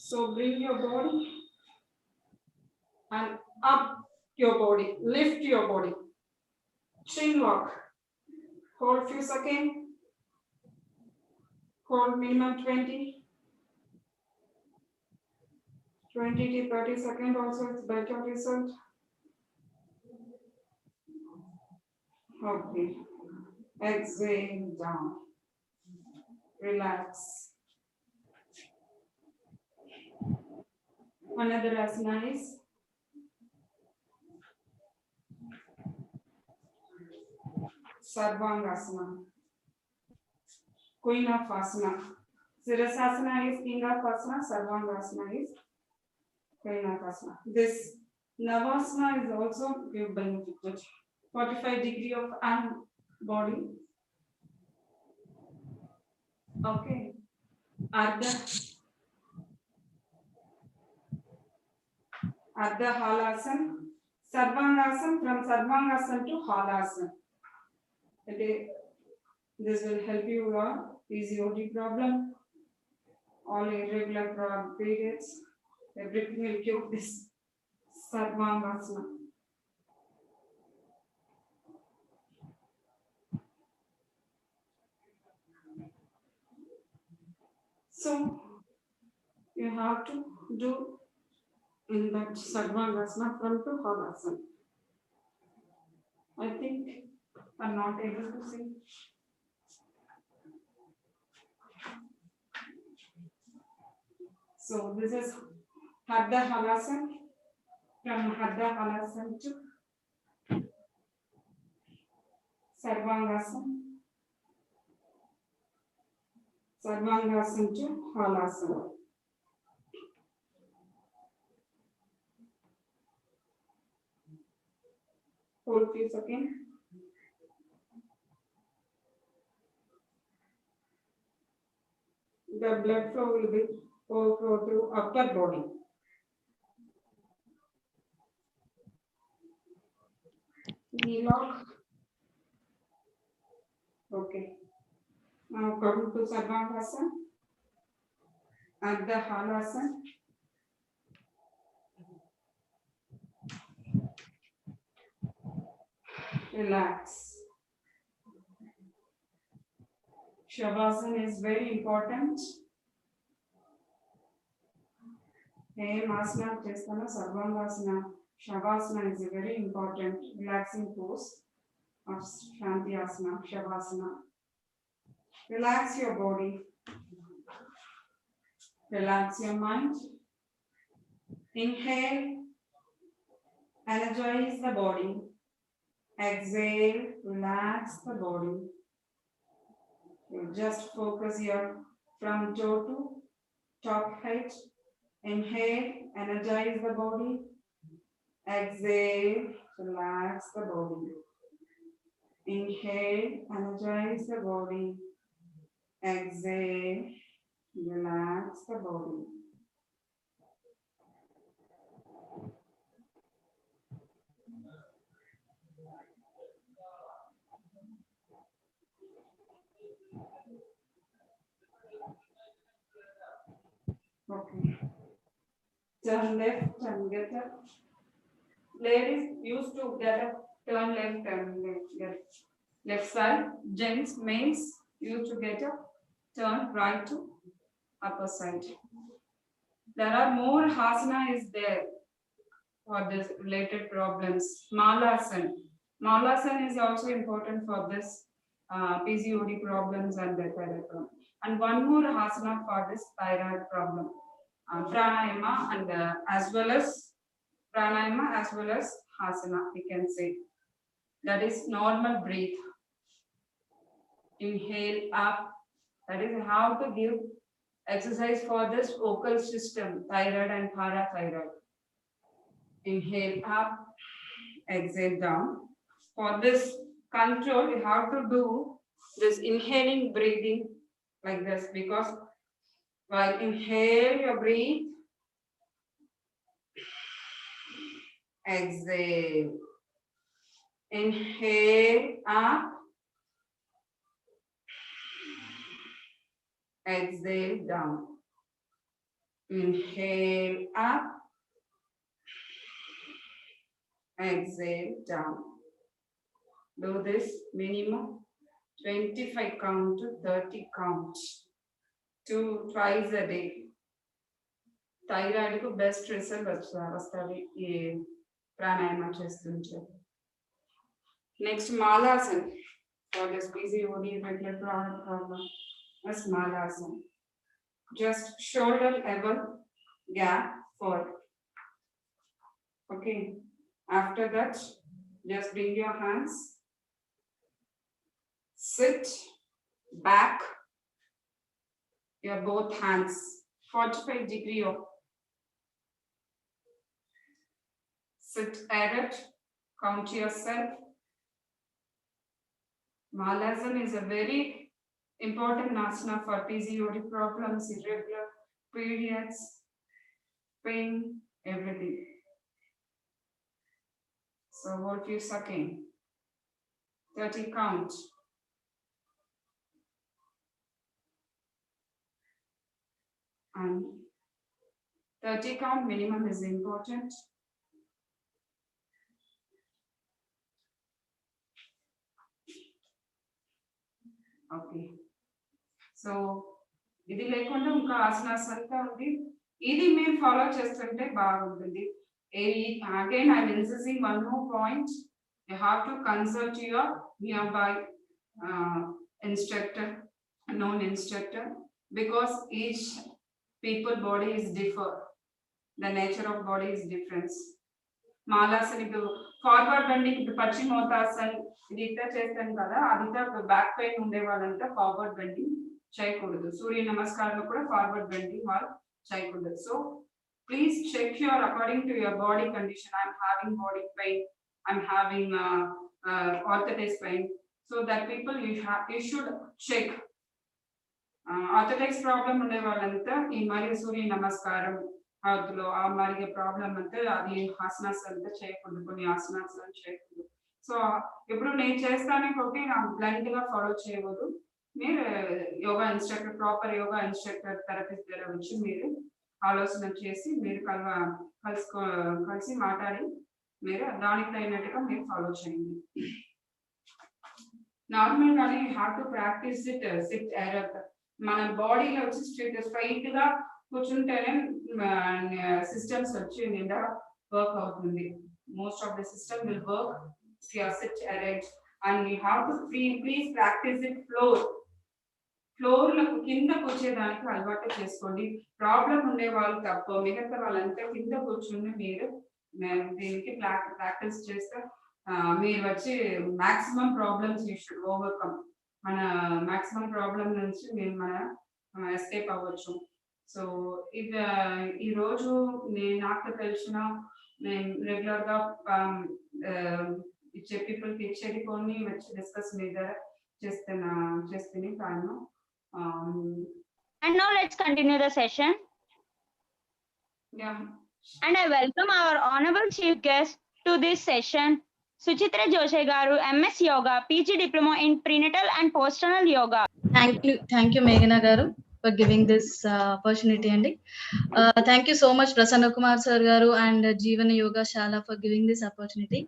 So bring your body and up your body, lift your body. Chin lock. Hold few seconds. Hold minimum 20 to 30 seconds. Also, it's better result. Okay. Exhale down. Relax. Another asana is Sarvangasana. Queen of Asana. Sirasasana is King of Asana. Sarvangasana is Queen of Asana. This Navasana is also give benefited. 45 degree of body. Okay. Ardha Halasana. Sarvangasana, from Sarvangasana to Halasana. Okay. This will help you your PCOD problem, all irregular periods. Everything will cure this Sarvangasana. So you have to do in that Sarvangasana from to Halasana. I think I'm not able to see. So this is Hadda Halasana. From Hadda Halasana to Sarvangasana. Sarvangasana to Halasana. Hold few seconds. The blood flow will be overflow through upper body. Knee lock. Okay. Now come to Sarvangasana. Ardha Halasana. Relax. Shavasana is very important. Asana chestana, Sarvangasana, Shavasana is a very important relaxing pose of Shanti Asana, Shavasana. Relax your body. Relax your mind. Inhale, energize the body. Exhale, relax the body. You just focus here from toe to top height. Inhale, energize the body. Exhale, relax the body. Inhale, energize the body. Exhale, relax the body. Okay. Turn left, turn get up. Ladies used to get up, turn left, turn left, left side. Gents, males used to get up, turn right to upper side. There are more asana is there for this related problems. Malasana. Malasana is also important for this PCOD problems and the thyroid problem. And one more asana for this thyroid problem. Pranayama and as well as pranayama as well as asana, we can say. That is normal breathe. Inhale up. That is how to give exercise for this vocal system, thyroid and parathyroid. Inhale up, exhale down. For this control, you have to do this inhaling breathing like this, because while inhale, you breathe. Exhale. Inhale up. Exhale down. Inhale up. Exhale down. Do this minimum 25 count to 30 counts. Twice a day. Thyroid ku best result vastadi ee pranayama chestunte. Next malasana for this PCOD irregular problem. That's malasana. Just shoulder level gap forward. Okay. After that, just bring your hands. Sit back. Your both hands 45 degree of sit erect. Count yourself. Malasana is a very important asana for PCOD problems, irregular periods, pain, everything. So hold few seconds. 30 count. And 30 count minimum is important. Okay. So, ఇది లేకుండా ఇంకా ఆసనాస్ అంతా ఉంది. ఇది మీరు follow చేస్తుంటే బాగుంటుంది. Again, I'm insisting one more point. You have to consult your nearby instructor, known instructor, because each people body is differ. The nature of body is different. Malasana ఇప్పుడు ఫార్వర్డ్ బెండింగ్ ఇప్పుడు పశ్చిమోత్తాసన్ ఇది ఇట్లా చేస్తాను కదా, అది back pain ఉండే వాళ్ళంతా forward bending చేయకూడదు. సూర్య నమస్కారంలో కూడా ఫార్వర్డ్ బెండింగ్ వాళ్ళు చేయకూడదు. So please check your according to your body condition. I'm having body pain, I'm having orthotics pain. So that people you should check. Orthotics problem unde valanta ee mari surya namaskaram adulo aa marige problem ante adi asanas ante cheyakudu konni asanas cheyakudu. So ఇప్పుడు నేను చేస్తానే ఒకటి blind గా follow చేయవద్దు. మీరు yoga instructor, proper yoga instructor, therapist దగ్గర వచ్చి మీరు ఆలోచన చేసి మీరు కలిసి మాట్లాడి మీరు దానికి తగినట్టుగా మీరు ఫాలో చేయండి. నార్మల్ గానే you have to practise it SIT error. మన బాడీలో వచ్చి స్ట్రైట్ గా కూర్చుంటేనే సిస్టమ్స్ వచ్చి నిండా వర్క్ అవుతుంది. Most of the system will work if you are sit erect, and you have to please practice it floor లో కింద కూర్చేదానికి అలవాటు చేసుకోండి. ప్రాబ్లం ఉండే వాళ్ళు తప్ప మిగతా వాళ్ళంతా కింద కూర్చుని మీరు దీనికి ప్రాక్టీస్ చేస్తే మీరు వచ్చి maximum problems you should overcome. మన మాక్సిమం ప్రాబ్లం నుంచి మీరు మన ఎస్కేప్ అవ్వచ్చు. సో ఇది ఈరోజు నాకు తెలిసిన నేను రెగ్యులర్ గా ఇచ్చే పీపుల్కి ఇచ్చేది కొన్ని వచ్చి డిస్కస్ మీద చేస్తేనే కాను. And now let's continue the session. Yeah. And I welcome our honorable chief guest to this session, Suchita Joshi garu, M.Sc Yoga, PG Diploma in Prenatal and Postnatal Yoga. Thank you, Meghana garu, for giving this opportunity. And thank you so much, Prasanna Kumar sir garu and Jeevana Yogasala for giving this opportunity.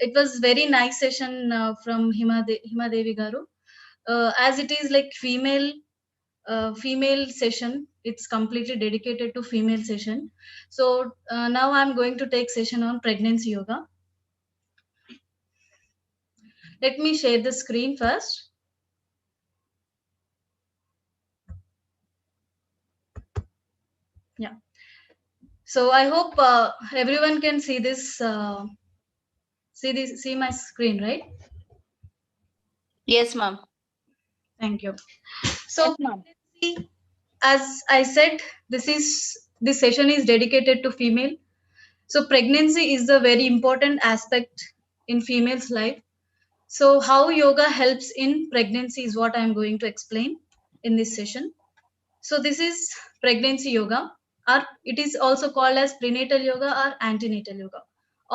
It was very nice session from HemaDevi garu. As it is like female session, it's completely dedicated to female session. So now I'm going to take session on pregnancy yoga. Let me share the screen first. Yeah. So I hope everyone can see this. See my screen, right? Yes, ma'am. Thank you. So yes, ma'am. As I said, this session is dedicated to female. So pregnancy is a very important aspect in female's life. So how yoga helps in pregnancy is what I am going to explain in this session. So this is pregnancy yoga, or it is also called as prenatal yoga or antenatal yoga.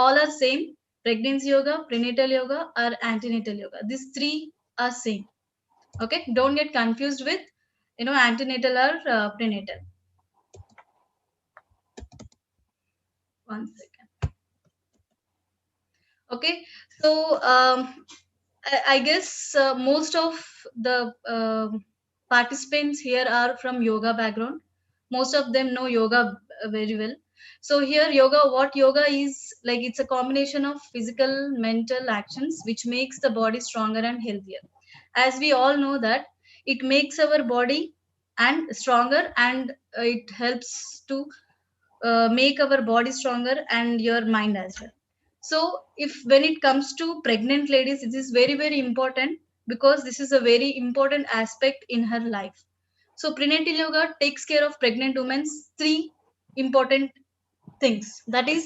All are same: pregnancy yoga, prenatal yoga, or antenatal yoga. These three are same. Okay, don't get confused with antenatal or prenatal. One second. Okay, so I guess most of the participants here are from yoga background. Most of them know yoga very well. So here what yoga is like, it's a combination of physical, mental actions which makes the body stronger and healthier. As we all know that it makes our body and stronger, and it helps to make our body stronger and your mind as well. So when it comes to pregnant ladies, it is very, very important, because this is a very important aspect in her life. So prenatal yoga takes care of pregnant women's three important things, that is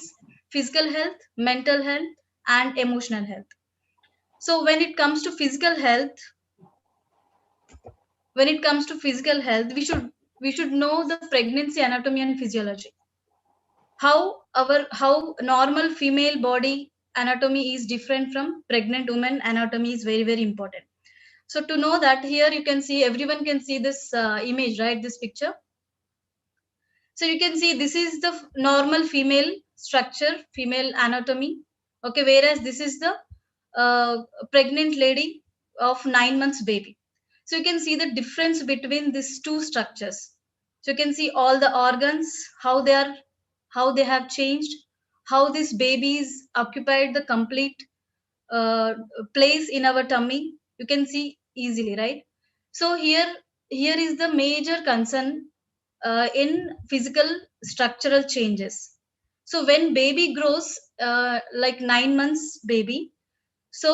physical health, mental health, and emotional health. So when it comes to physical health, we should know the pregnancy anatomy and physiology. How normal female body anatomy is different from pregnant woman anatomy is very, very important. So to know that, here you can see, everyone can see this image, right? This picture. So you can see this is the normal female structure, female anatomy. Okay, whereas this is the pregnant lady of 9 months baby. So you can see the difference between these two structures. So you can see all the organs, how they have changed, how this babies occupied the complete place in our tummy. You can see easily, right? So here is the major concern in physical structural changes. So when baby grows, like 9 months baby, so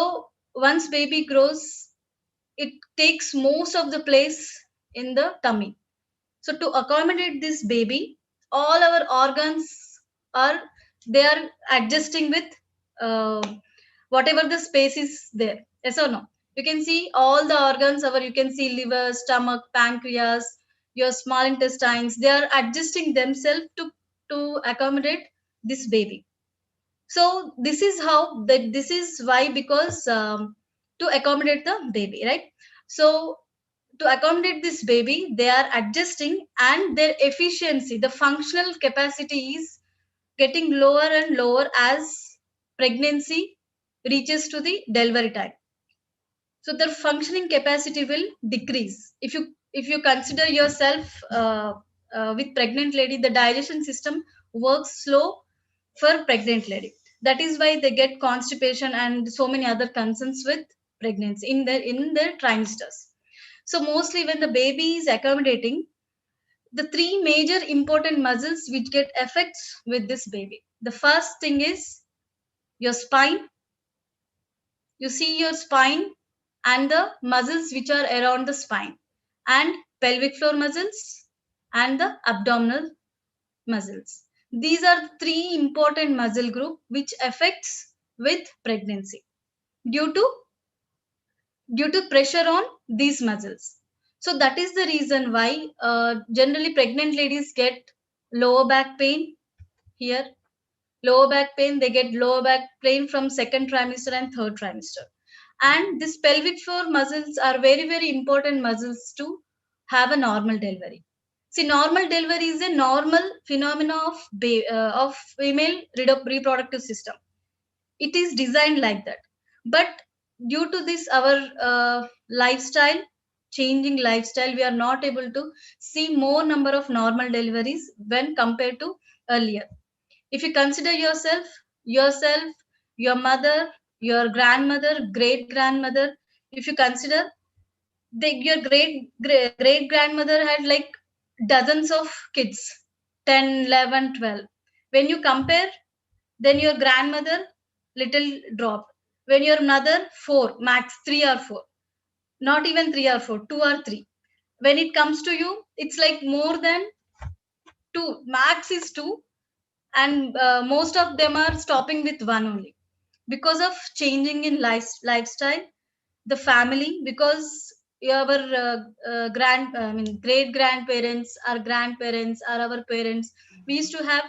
once baby grows, it takes most of the place in the tummy. So to accommodate this baby, all our organs are adjusting with whatever the space is there. Yes or no? You can see all the organs, you can see liver, stomach, pancreas, your small intestines, they are adjusting themselves to accommodate this baby. So this is how this is why, because to accommodate the baby, right? So to accommodate this baby, they are adjusting, and their efficiency, the functional capacity is getting lower and lower as pregnancy reaches to the delivery time. So the functioning capacity will decrease. If you consider yourself with pregnant lady, the digestion system works slow for pregnant lady. That is why they get constipation and so many other concerns with pregnancy in their trimesters. So mostly when the baby is accommodating, the three major important muscles which get effects with this baby. The first thing is your spine. You see your spine and the muscles which are around the spine, and pelvic floor muscles and the abdominal muscles. These are three important muscle group which affects with pregnancy due to pressure on these muscles. So that is the reason why generally pregnant ladies get lower back pain here. Lower back pain, they get lower back pain from second trimester and third trimester. And this pelvic floor muscles are very, very important muscles to have a normal delivery. See, normal delivery is a normal phenomena of female reproductive system. It is designed like that. But due to this, our lifestyle, changing lifestyle, we are not able to see more number of normal deliveries when compared to earlier. If you consider yourself, your mother, your grandmother, great grandmother, if you consider your great grandmother had like dozens of kids, 10, 11, 12. When you compare, then your grandmother little drop. When your mother, 4, max 3 or 4, not even 3 or 4, 2 or 3. When it comes to you, it's like more than 2, max is 2, and most of them are stopping with 1 only because of changing in lifestyle, the family, because our great grandparents, our grandparents, are our parents, we used to have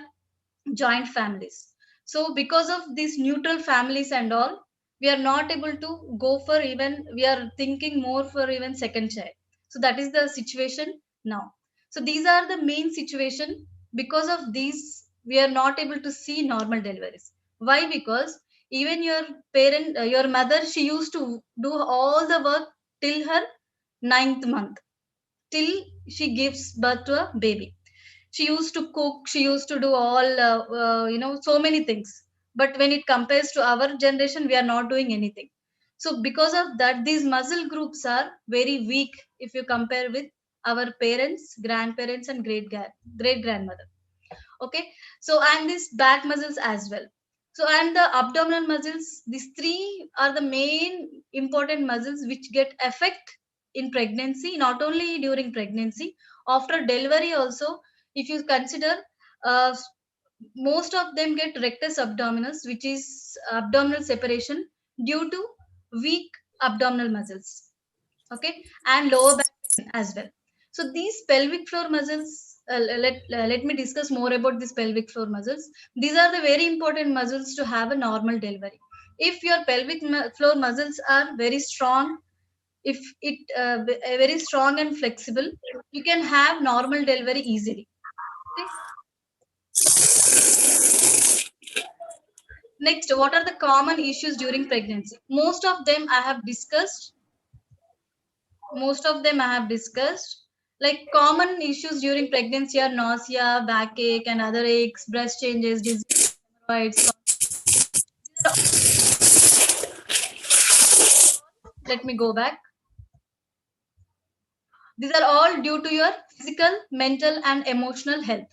joint families. So because of these neutral families and all, we are not able to go for, even we are thinking more for even second child. So that is the situation now. So these are the main situation. Because of these, we are not able to see normal deliveries. Why? Because even your parent, your mother, she used to do all the work till her 9th month, till she gives birth to a baby. She used to cook, she used to do all so many things. But when it compares to our generation, we are not doing anything. So because of that, these muscle groups are very weak if you compare with our parents, grandparents, and great grandmother. Okay. So and these back muscles as well. So and the abdominal muscles, these three are the main important muscles which get effect in pregnancy, not only during pregnancy, after delivery also. If you consider, uh, most of them get rectus abdominis, which is abdominal separation due to weak abdominal muscles. Okay. And lower back pain as well. So these pelvic floor muscles, let me discuss more about these pelvic floor muscles. These are the very important muscles to have a normal delivery. If your pelvic floor muscles are very strong, if it very strong and flexible, you can have normal delivery easily. Okay? Next, what are the common issues during pregnancy? Most of them I have discussed. Like common issues during pregnancy are nausea, backache, and other aches, breast changes, disease, hemorrhoids. Let me go back. These are all due to your physical, mental, and emotional health.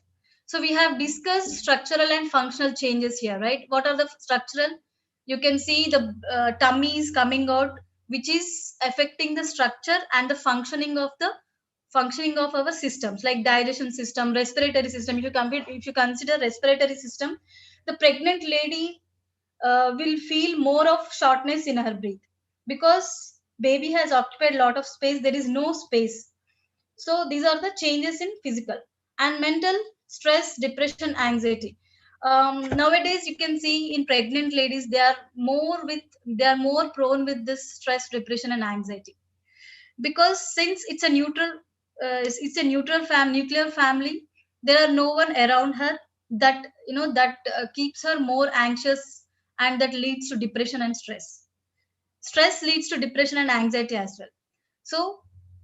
So we have discussed structural and functional changes here, right? What are the structural? You can see the tummy is coming out, which is affecting the structure and the functioning of our systems, like digestion system, respiratory system. If you consider respiratory system, the pregnant lady will feel more of shortness in her breath, because baby has occupied a lot of space, there is no space. So these are the changes in physical and mental: stress, depression, anxiety. Nowadays you can see in pregnant ladies, they are more prone with this stress, depression, and anxiety, because since it's a nuclear family, there are no one around her that keeps her more anxious, and that leads to depression and stress leads to depression and anxiety as well. So,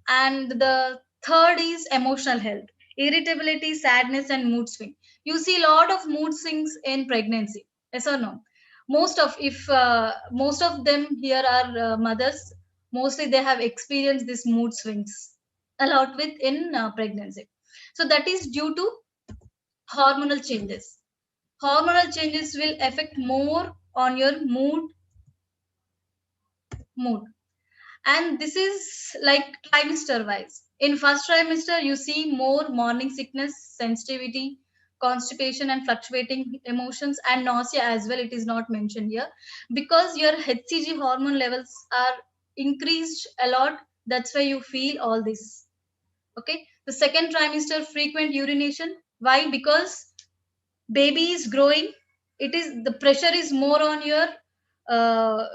and the third is emotional health: irritability, sadness, and mood swing. You see a lot of mood swings in pregnancy, yes or no? Most of them here are mothers, mostly they have experienced these mood swings a lot with in pregnancy. So that is due to hormonal changes. Hormonal changes will affect more on your mood. And this is like trimester wise. In first trimester you see more morning sickness, sensitivity, constipation, and fluctuating emotions, and nausea as well. It is not mentioned here because your HCG hormone levels are increased a lot, that's why you feel all this. Okay, the second trimester, frequent urination. Why? Because baby is growing, it is the pressure is more on your uh,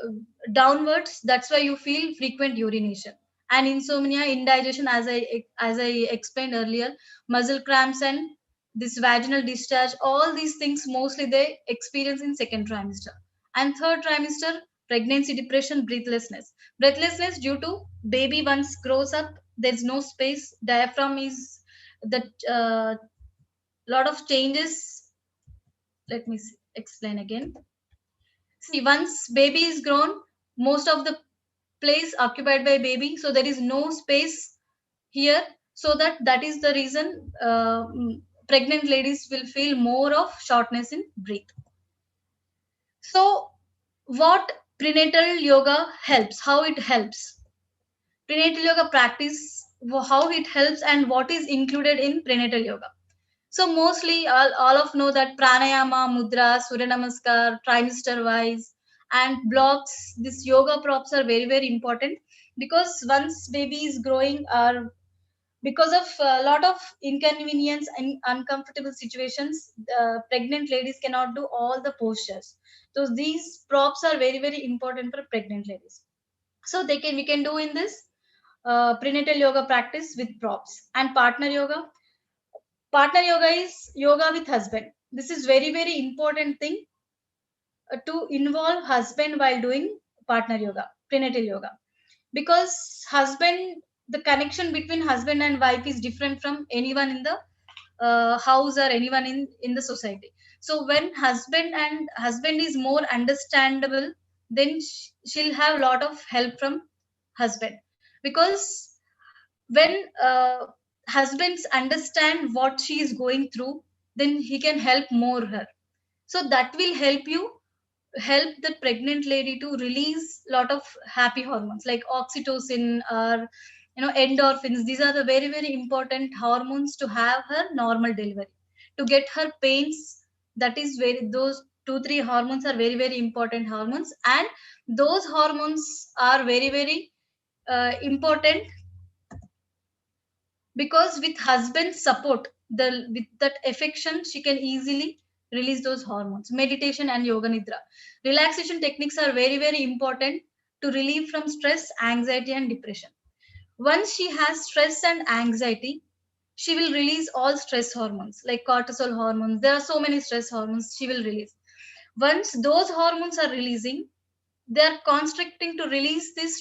downwards, that's why you feel frequent urination. And insomnia, indigestion, as I explained earlier, muscle cramps, and this vaginal discharge, all these things mostly they experience in second trimester. And third trimester, pregnancy depression, breathlessness due to baby once grows up, there's no space, diaphragm is the lot of changes. Let me explain again. See, once baby is grown, most of the place occupied by baby, so there is no space here. So that is the reason pregnant ladies will feel more of shortness in breath. So what prenatal yoga helps? How it helps? Prenatal yoga practice, how it helps, and what is included in prenatal yoga. So mostly all of know that pranayama, mudra, surya namaskar, trimester wise, and blocks. This yoga props are very very important, because once baby is growing, or because of a lot of inconvenience and uncomfortable situations, pregnant ladies cannot do all the postures. So these props are very very important for pregnant ladies. So we can do in this prenatal yoga practice with props. And partner yoga. Partner yoga is yoga with husband. This is very very important thing, to involve husband while doing partner yoga, prenatal yoga, because husband, the connection between husband and wife is different from anyone in the house or anyone in the society. So when husband is more understandable, then she'll have a lot of help from husband, because when husbands understand what she is going through, then he can help more her. So that will help the pregnant lady to release lot of happy hormones like oxytocin or endorphins. These are the very very important hormones to have her normal delivery, to get her pains. That is very, those 2 3 hormones are very very important hormones, and those hormones are very very important, because with husband's support, with that affection, she can easily release those hormones. Meditation and yoga nidra, relaxation techniques are very very important to relieve from stress, anxiety, and depression. Once she has stress and anxiety, she will release all stress hormones like cortisol hormones. There are so many stress hormones she will release. Once those hormones are releasing, they are constricting to release these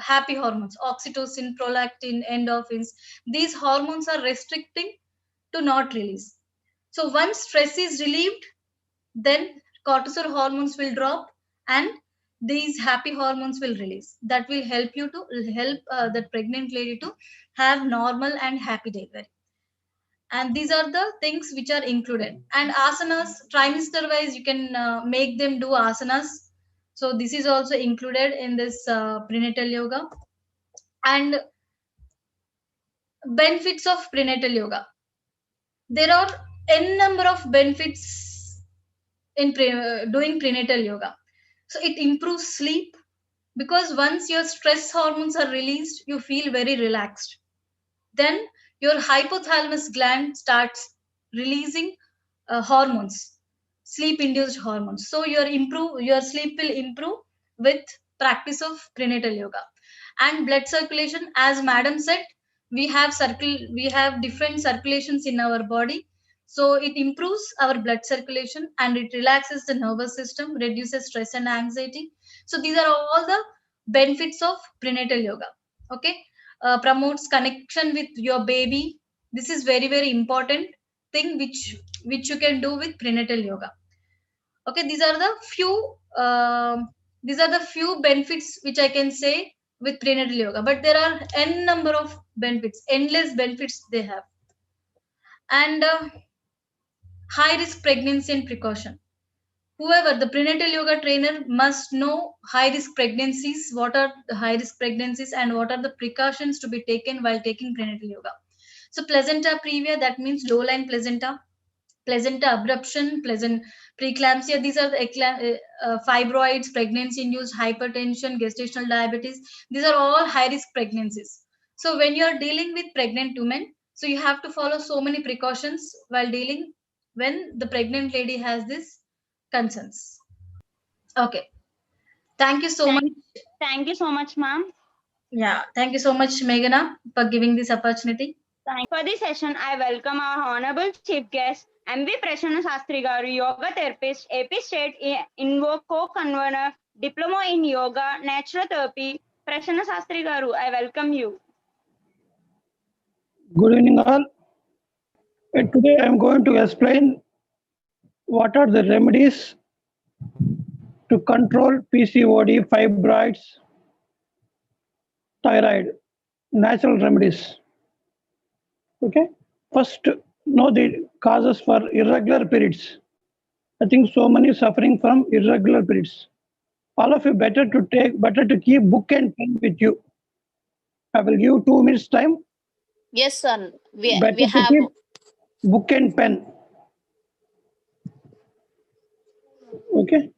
happy hormones, oxytocin, prolactin, endorphins. These hormones are restricting to not release. So once stress is relieved, then cortisol hormones will drop, and these happy hormones will release. That will help the pregnant lady to have normal and happy delivery. And these are the things which are included. And asanas, trimester wise, you can make them do asanas. So this is also included in this prenatal yoga. And benefits of prenatal yoga, there are n number of benefits in doing prenatal yoga. So it improves sleep, because once your stress hormones are released, you feel very relaxed. Then your hypothalamus gland starts releasing hormones, sleep induced hormones. So your sleep will improve with practice of prenatal yoga. And blood circulation, as madam said, we have different circulations in our body. So it improves our blood circulation and it relaxes the nervous system, reduces stress and anxiety. So these are all the benefits of prenatal yoga. Okay. Promotes connection with your baby. This is very, very important thing which you can do with prenatal yoga. Okay, these are the few benefits which I can say with prenatal yoga, but there are n number of benefits, endless benefits they have. And high risk pregnancy and precaution. Whoever the prenatal yoga trainer must know high risk pregnancies, what are the high risk pregnancies and what are the precautions to be taken while taking prenatal yoga. So placenta previa, that means low lying placenta, placenta abruption, pleasant preeclampsia. These are the fibroids, pregnancy-induced hypertension, gestational diabetes. These are all high-risk pregnancies. So when you are dealing with pregnant women, so you have to follow so many precautions while dealing when the pregnant lady has these concerns. Okay. Thank you so much. Thank you so much, ma'am. Yeah. Thank you so much, Meghana, for giving this opportunity. For this session, I welcome our Honorable Chief Guest, M.V. Prasanna Shastri Garu, Yoga Therapist, AP State Invoke Co-Convener, Diploma in Yoga, Naturopathy. Prasanna Shastri Garu, I welcome you. Good evening all. Today I am going to explain what are the remedies to control PCOD, fibroids, thyroid, natural remedies. Okay. First, know the causes for irregular periods. I think so many suffering from irregular periods. All of you better to keep book and pen with you. I will give 2 minutes time. Yes, sir. We Better to have. keep book and pen. Okay.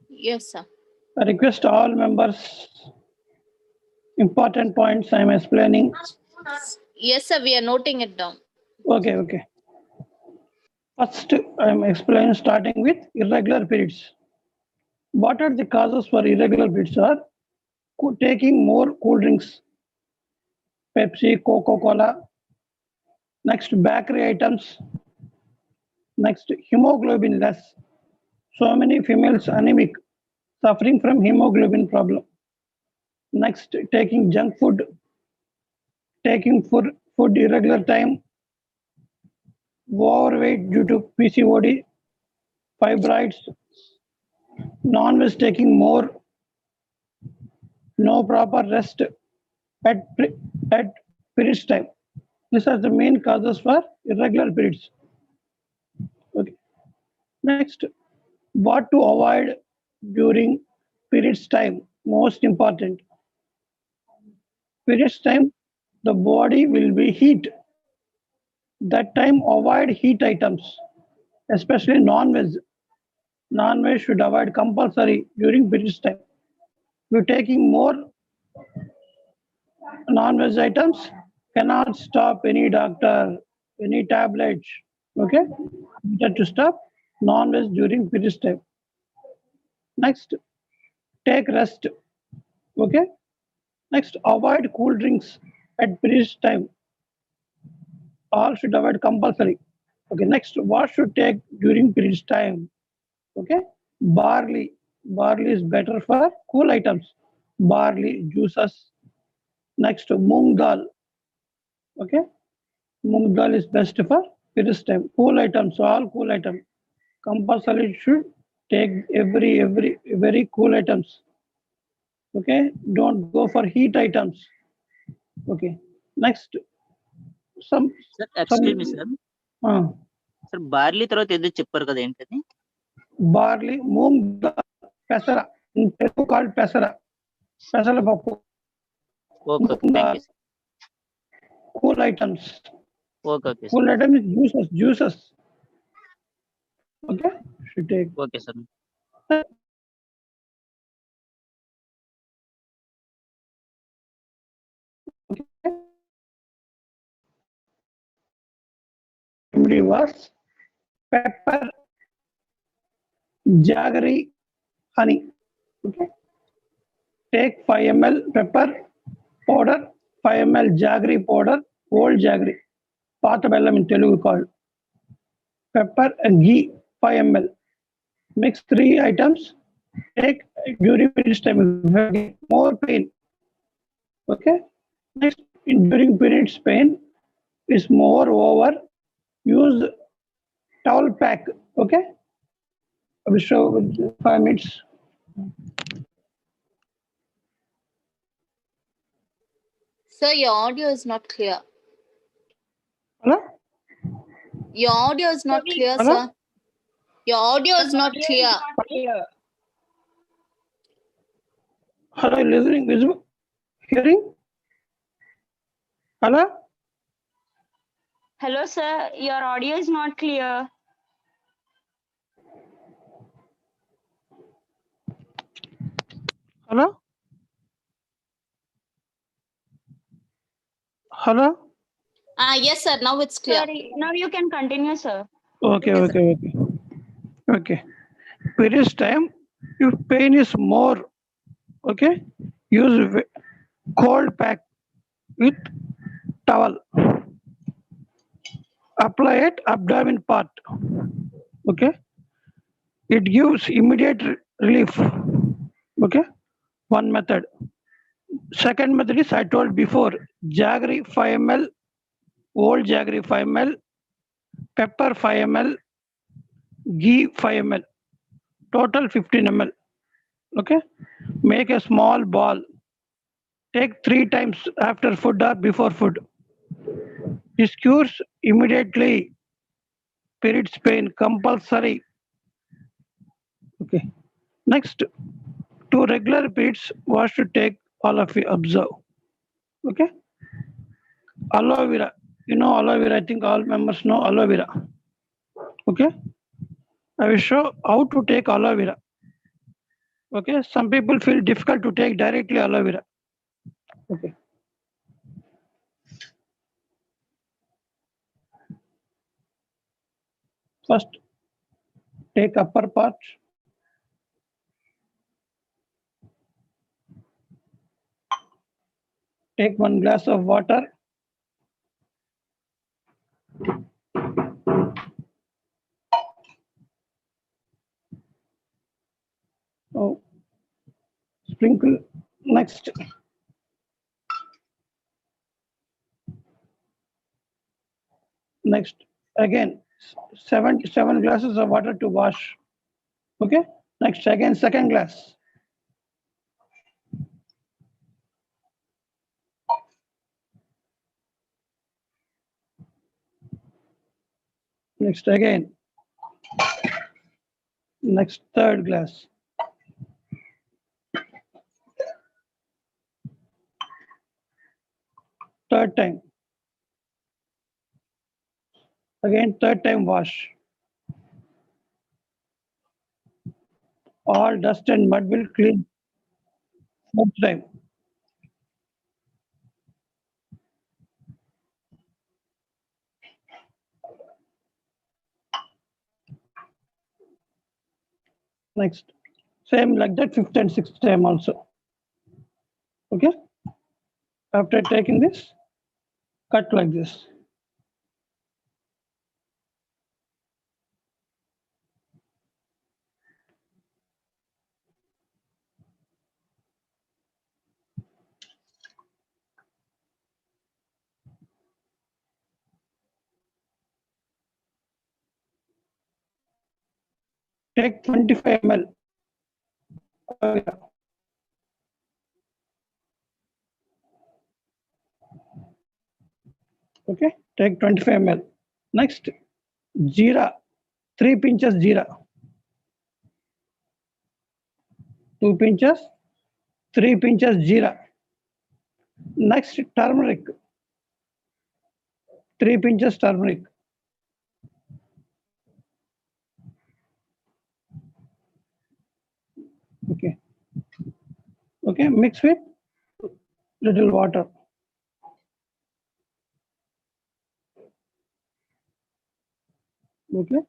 Yes, sir. I request all members, important points I am explaining. Yes, sir. We are noting it down. Okay. First, I am explaining starting with irregular periods. What are the causes for irregular periods? Are taking more cool drinks, Pepsi, Coca-Cola. Next, bakery items. Next, hemoglobin less. So many females anemic, suffering from hemoglobin problem. Next, taking junk food, taking food irregular time, overweight due to PCOD, fibroids, non-veg taking more, no proper rest at periods time. These are the main causes for irregular periods. Okay. Next, what to avoid during periods time, most important. Periods time, the body will be heat. That time avoid heat items, especially non-veg. Non-veg should avoid compulsory during periods time. If you're taking more non-veg items, cannot stop any doctor, any tablets. Okay, better to stop non-veg during periods time. Next, take rest. Okay. Next, avoid cool drinks at periods time. All should avoid compulsory. Okay. Next, what should take during periods time? Okay. Barley. Barley is better for cool items. Barley, juices. Next, moong dal. Okay. Moong dal is best for periods time. Cool items, all cool items. Compulsory should take every very cool items. Okay. Don't go for heat items. Okay. Next, some. Sir, excuse me, sir. Sir, barley తర్వాత ఏదో చెప్పారు కదా ఏంటది? Barley, moong dal, pesara. In Telugu called pesara. Pesara pappu. Okay, thank you, sir. Cool items. Okay, Cool items, juices. Okay, should take. Okay, sir. Remedy was pepper, jaggery, honey. Okay. Take 5 ml pepper powder, 5 ml jaggery powder, old jaggery, pata bellam in Telugu called. Pepper and ghee, 5 ml. Mix 3 items. Take during periods time more pain. Okay. Next, during periods pain is more over. Use towel pack. Okay. I will show 5 minutes. Sir, your audio is not clear. Hello. Your audio is not clear, Hello? sir. Your audio is not clear. Hello, listening, visible, hearing? Hello? Hello, sir. Your audio is not clear. Hello? Hello? Yes, sir. Now it's clear. Sorry. Now you can continue, sir. Okay. Periods time, if pain is more, okay, use cold pack with towel. Apply it abdomen part. Okay. It gives immediate relief. Okay. One method. Second method is I told before, jaggery 5 ml, old jaggery 5 ml, pepper 5 ml, ghee 5 ml, total 15 ml. Okay. Make a small ball. Take 3 times after food or before food. This cures immediately periods pain compulsory. Okay. Next, 2 regular periods was to take all of you observe. Okay. Aloe vera. You know aloe vera. I think all members know aloe vera. Okay. I will show how to take aloe vera. Okay. Some people feel difficult to take directly aloe vera. Okay. First, take upper part. Take 1 glass of water. Oh, sprinkle. Next. Next, again, 7 glasses of water to wash. Okay. Next, again, second glass. Next, again. Next, third glass. Third time. Again, third time wash. All dust and mud will clean. Fourth time. Next, same like that, fifth and sixth time also. Okay. After taking this, cut like this. Take 25 ml. Okay, take 25 ml. Next, jeera, 3 pinches jeera. 2 pinches, 3 pinches jeera. Next, turmeric, 3 pinches turmeric. Okay, mix with little water. Okay,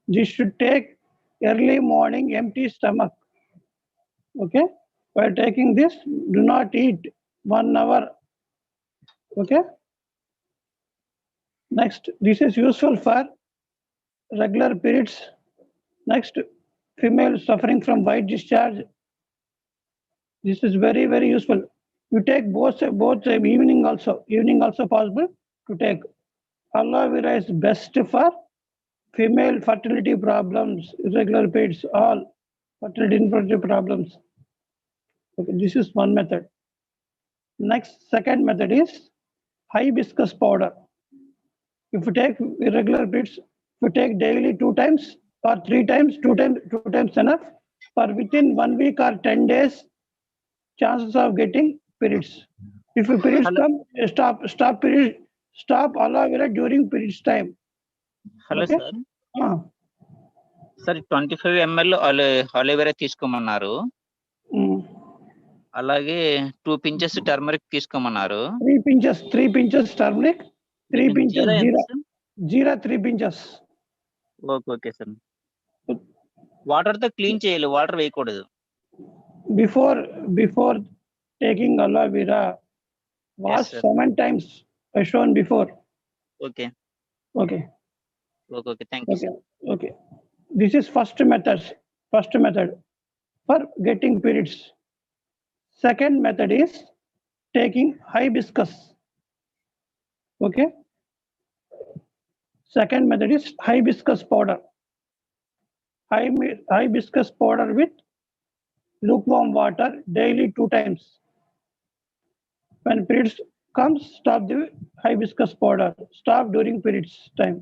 this should take early morning, empty stomach. Okay, while taking this, do not eat 1 hour. Okay, next, this is useful for regular periods. Next, female suffering from white discharge. This is very, very useful. You take both evening also possible to take. Aloe vera is best for female fertility problems, irregular periods, all fertility infertility problems. Okay, this is one method. Next, second method is hibiscus powder. If you take irregular periods, if you take daily 2 times or 3 times, 2 times enough. For within 1 week or 10 days, chances of getting periods. If your periods come, stop aloe vera during periods time. Hello Okay? Sir sir 25 ml aloe vera తీసుకోమన్నారు. అలాగే 2 pinches turmeric తీసుకోమన్నారు. 3 pinches turmeric, 3 pinches jeera 3 pinches. Okay sir. Water తో clean చేయాలి, water వేయకూడదు. Before taking aloe vera, wash 7 times as shown before. Okay. Okay. Thank you, sir. Okay. This is first method for getting periods. Second method is taking hibiscus. Okay. Second method is hibiscus powder. Hibiscus powder with lukewarm water daily 2 times. When periods comes, stop the hibiscus powder. Stop during periods time.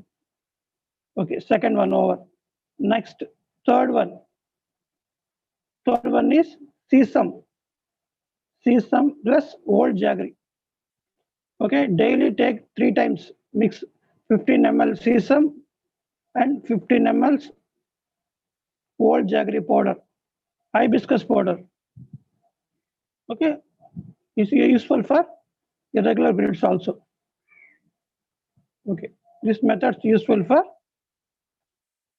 Okay, second one over. Next, third one. Third one is sesame. Sesame plus old jaggery. Okay, daily take 3 times. Mix 15 ml sesame and 15 ml old jaggery powder. Hibiscus powder. Okay, is useful for irregular periods also. Okay, this method is useful for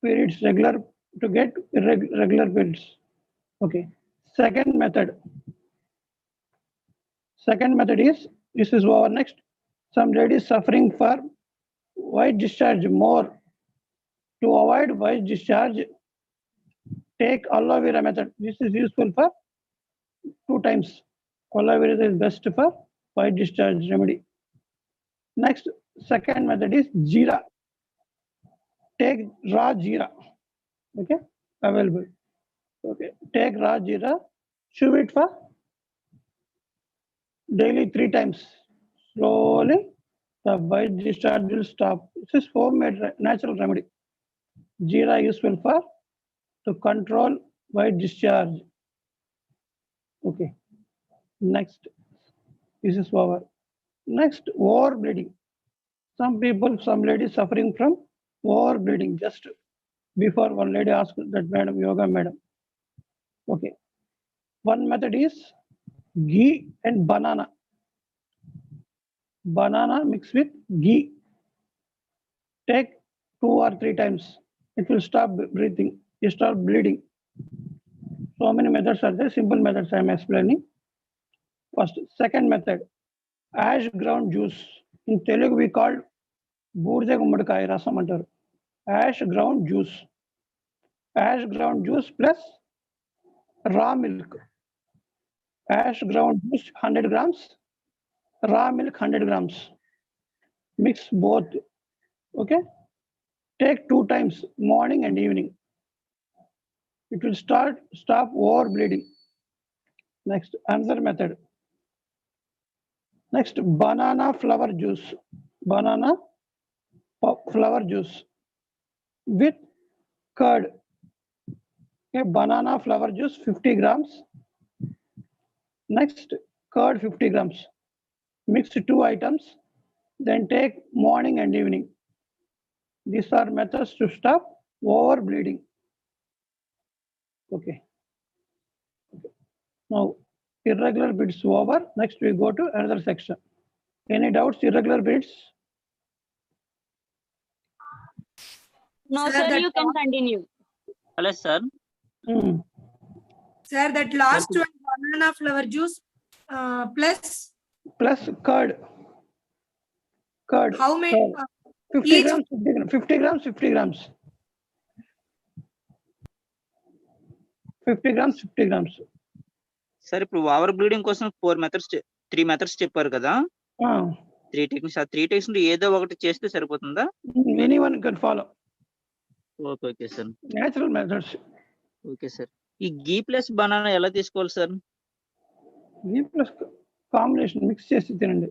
periods regular to get irregular periods. Okay, second method is, this is our next. Some ladies suffering for white discharge more. To avoid white discharge, take aloe vera method. This is useful for 2 times. Aloe vera is best for white discharge remedy. Next, second method is jeera. Take raw jeera. Okay, available. Okay, take raw jeera, chew it for daily 3 times. Slowly, the white discharge will stop. This is homemade natural remedy. Jeera useful for to control white discharge. Okay. Next, this is our next, overbleeding. Some ladies suffering from overbleeding. Just before, one lady asked that, madam, yoga madam. Okay. One method is ghee and banana. Banana mixed with ghee. Take 2 or 3 times. It will stop breathing. You stop bleeding. So many methods are there. Simple methods I am explaining. First, second method, ash ground juice. In Telugu we call burde gummadikai rasam antaru. Ash ground juice. Ash ground juice plus raw milk. Ash ground juice 100 grams. Raw milk 100 grams. Mix both. Okay. Take 2 times, morning and evening. It will stop overbleeding. Next, another method. Next, banana flower juice. Banana flower juice with curd. Okay, banana flower juice 50 grams. Next, curd 50 grams. Mix 2 items. Then take morning and evening. These are methods to stop overbleeding. Okay. Now, Irregular bleeds over. Next we go to another section. Any doubts? Irregular bleeds? No, Sir, sir, that you can continue. Hello, sir. Sir, that last one, banana flower juice plus Plus curd. Curd. how many? 50 each- grams, 50 grams, 50 grams, 50 grams. 50 grams, 50 grams. Sir ఇప్పుడు over bleeding కోసం 3 methods చెప్పారు కదా, 3 techniques. ఆ 3 techniques ఏదో ఒకటి చేస్తే సరిపోతుందా? Anyone can follow. Okay sir. Natural methods. Okay sir. ఈ గీ ప్లస్ బనానా ఎలా తీసుకోవాలి sir? Ghee plus combination mix చేసి తినండి.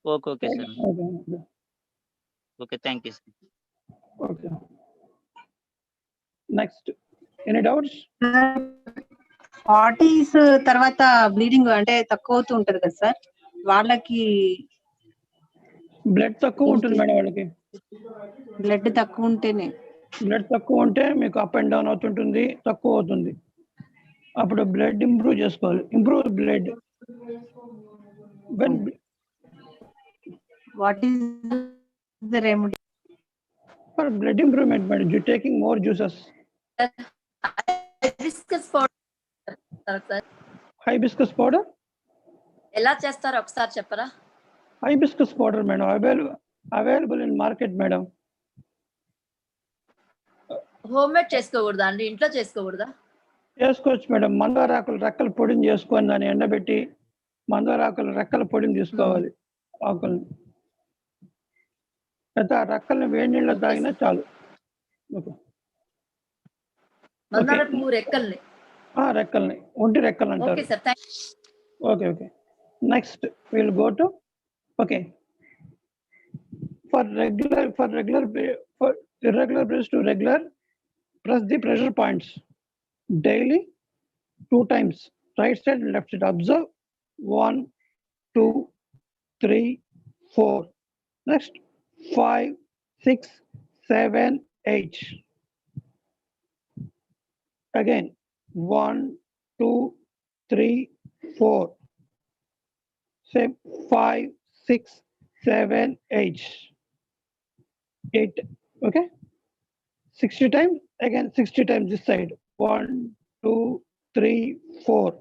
Okay sir. Okay, thank you sir. Okay. Next. Any doubts? 40s తర్వాత బ్లీడింగ్ అంటే తక్కువ అవుతూ ఉంటది కదా సార్, వాళ్ళకి బ్లడ్ తక్కువ ఉంటుంది మేడం. వాళ్ళకి బ్లడ్ తక్కువ ఉంటేనే, బ్లడ్ తక్కువ ఉంటే మీకు అప్ అండ్ డౌన్ అవుతుంటుంది, తక్కువ అవుతుంది. అప్పుడు బ్లడ్ ఇంప్రూవ్ చేసుకోవాలి. Improve blood. What is the remedy for blood improvement madam, you taking more juices. Hibiscus powder ఎలా చేస్తారో ఒకసారి చెప్పరా? Hibiscus powder madam available in market madam. Homemade చేసుకోకూడదా అండి? ఇంట్లో చేసుకోకూడదా? చేసుకోవచ్చు మేడం. మందారాకులు రెక్కల పొడిని చేసుకొని దాన్ని ఎండబెట్టి మందారాకులు రెక్కల పొడిని తీసుకోవాలి. ఆకుల్ని అయితే ఆ రెక్కల్ని వేడి నీళ్ళు తాగినా చాలు. మందార పువ్వు రెక్కల్ని? రెక్కల్ని, ఒంటి రెక్కలు అంటారు. Okay sir, thanks. Okay. Next we'll go to for irregular bleeds to regular, press the pressure points daily 2 times, right side and left side. Observe 1, 2, 3, 4. Next 5, 6, 7, 8. Again 1, 2, 3, 4. Same 5, 6, 7, 8. 8. Okay. 60 times. Again 60 times this side. 1, 2, 3, 4,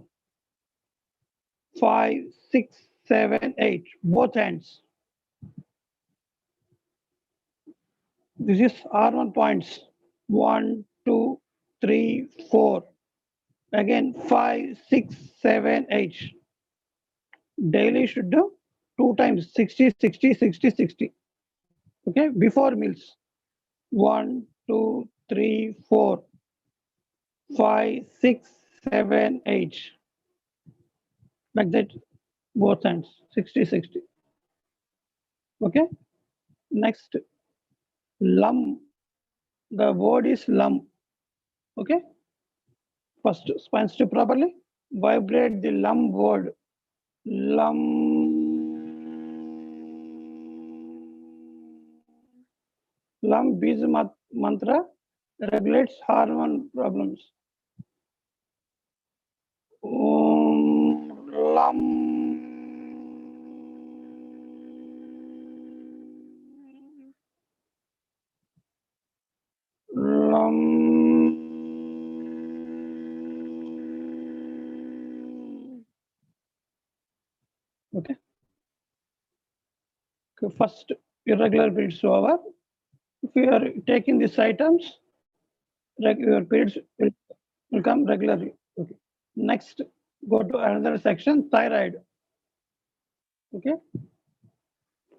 5, 6, 7, 8. Both hands. This is R1 points. 1, 2, 3, 4. Again 5, 6, 7, 8. Daily should do 2 times, 60, 60, 60, 60. Okay, before meals. 1, 2, 3, 4, 5, 6, 7, 8. Like that, both hands, 60, 60. Okay. Next, lum. The word is lum. Okay. First, spine strip properly. Vibrate the lum word. Lum. Lum Bees mantra regulates hormone problems. Lum. Lum. Okay. First, irregular periods over. If you are taking these items, your periods will come regularly. Okay. Next, go to another section, thyroid. Okay.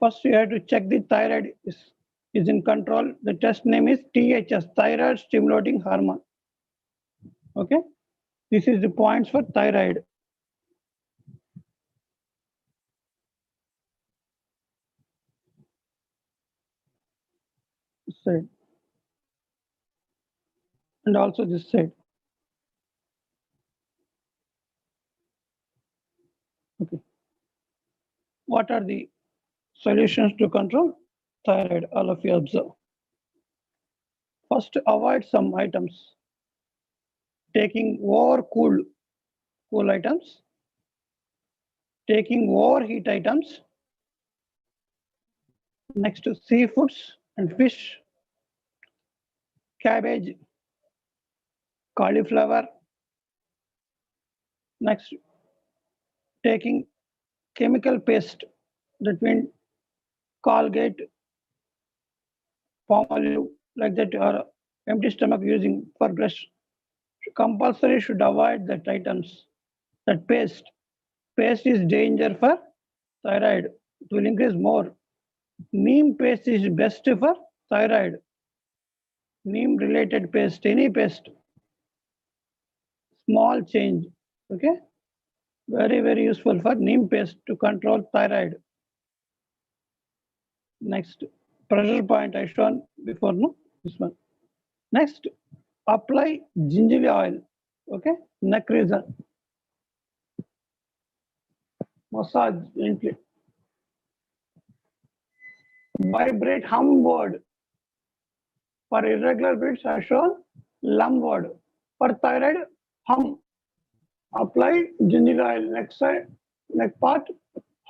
First, you have to check the thyroid is in control. The test name is THS, thyroid stimulating hormone. Okay. This is the points for thyroid. Side and also this side. Okay. What are the solutions to control thyroid? All of you observe. First, avoid some items. Taking over cool items. taking overheat items. Next, seafoods and fish, cabbage, cauliflower. Next, taking chemical paste, that means Colgate, Palmolive, like that, or empty stomach using for brush. Compulsory should avoid that items. That paste. Paste is danger for thyroid. It will increase more. Neem paste is best for thyroid. Neem related paste, any paste. Small change. Okay. Very, very useful for neem paste to control thyroid. Next, pressure point I shown before, no? This one. Next, apply gingerly oil. Okay. Neck region. Massage gently. Vibrate hum word. For irregular beats I shown lum word. For thyroid, hum. Apply gingerly oil. Next side, neck part,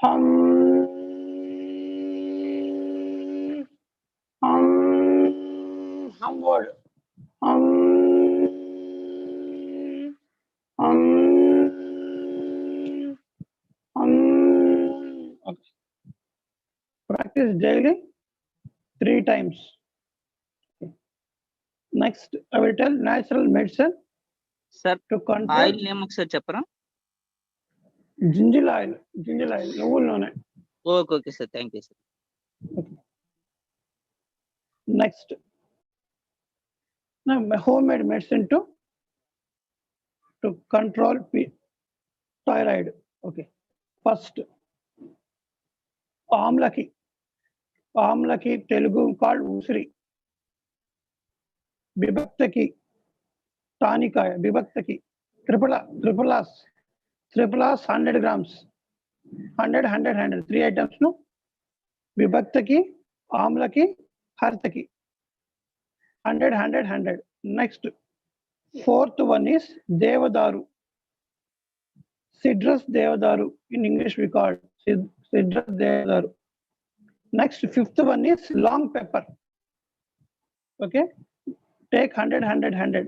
hum. Hum word. Hum. Okay. Practice daily 3 times. Okay. Next, I will tell natural medicine. Sir, to control oil name ఒకసారి చెప్పరా? Ginger oil, నువ్వుల నూనె. Okay okay sir, thank you sir. Next, homemade medicine to control thyroid. Okay. First, amalaki Telugu called ఉసిరి. బిభక్తకి తానికాయ, బిభక్తకి త్రిపులాస్ 100 grams, 100 3 items no. Vibhaktaki, Amlaki, Hartaki, 100. Next, 4th one is Devadaru, Citrus Devadaru. In English we call Citrus Devadaru. Next, 5th one is long pepper. Okay, take 100.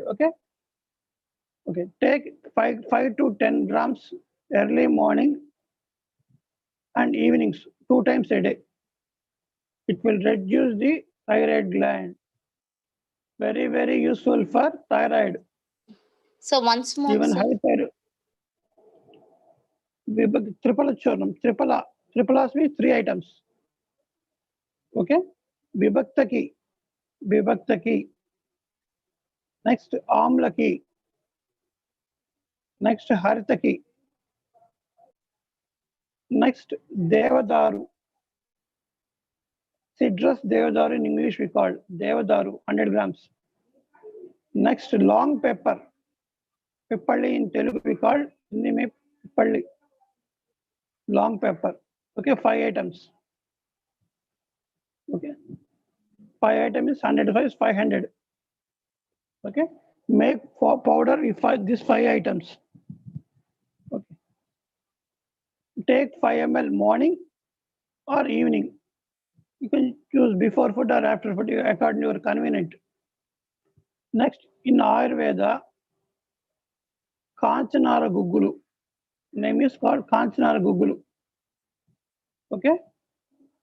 Okay, take 5 to 10 grams early morning and evenings 2 times a day. It will reduce the thyroid gland. Very, very useful for thyroid. So once more, Even sir. high thyroid. Tripulas means 3 items. Okay. Vibhaktaki. Next, Amlaki. Next, Haritaki. Next, Devadaru. Citrus Devadaru, in English we call Devadaru, 100 grams. Next, long pepper. Pippalli in Telugu we call Pippalli. Long pepper. Okay, 5 items. Okay. 5 items is 105 is 500. Okay. Make powder with these 5 items. Okay. Take 5 ml morning or evening. You can choose before food or after food according to your convenient. Next, in Ayurveda, Kanchanara Gugulu. Name is called Kanchanara Gugulu. Okay.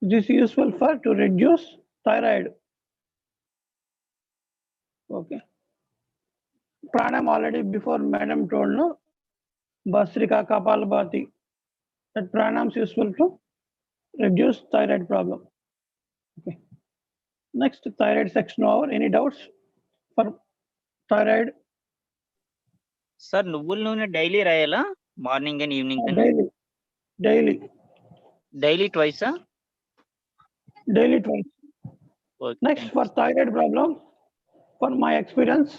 This is useful for to reduce thyroid. Okay. Pranam already before madam told, no? Basrika Kapalabhati. That pranam is useful to reduce thyroid problem. Okay. Next, thyroid section over. Any doubts for thyroid? Sir నువ్వుల నూనె daily రాయాలా? Morning and evening? Daily twice? Daily twice. Okay, next, for thyroid problem, for my experience,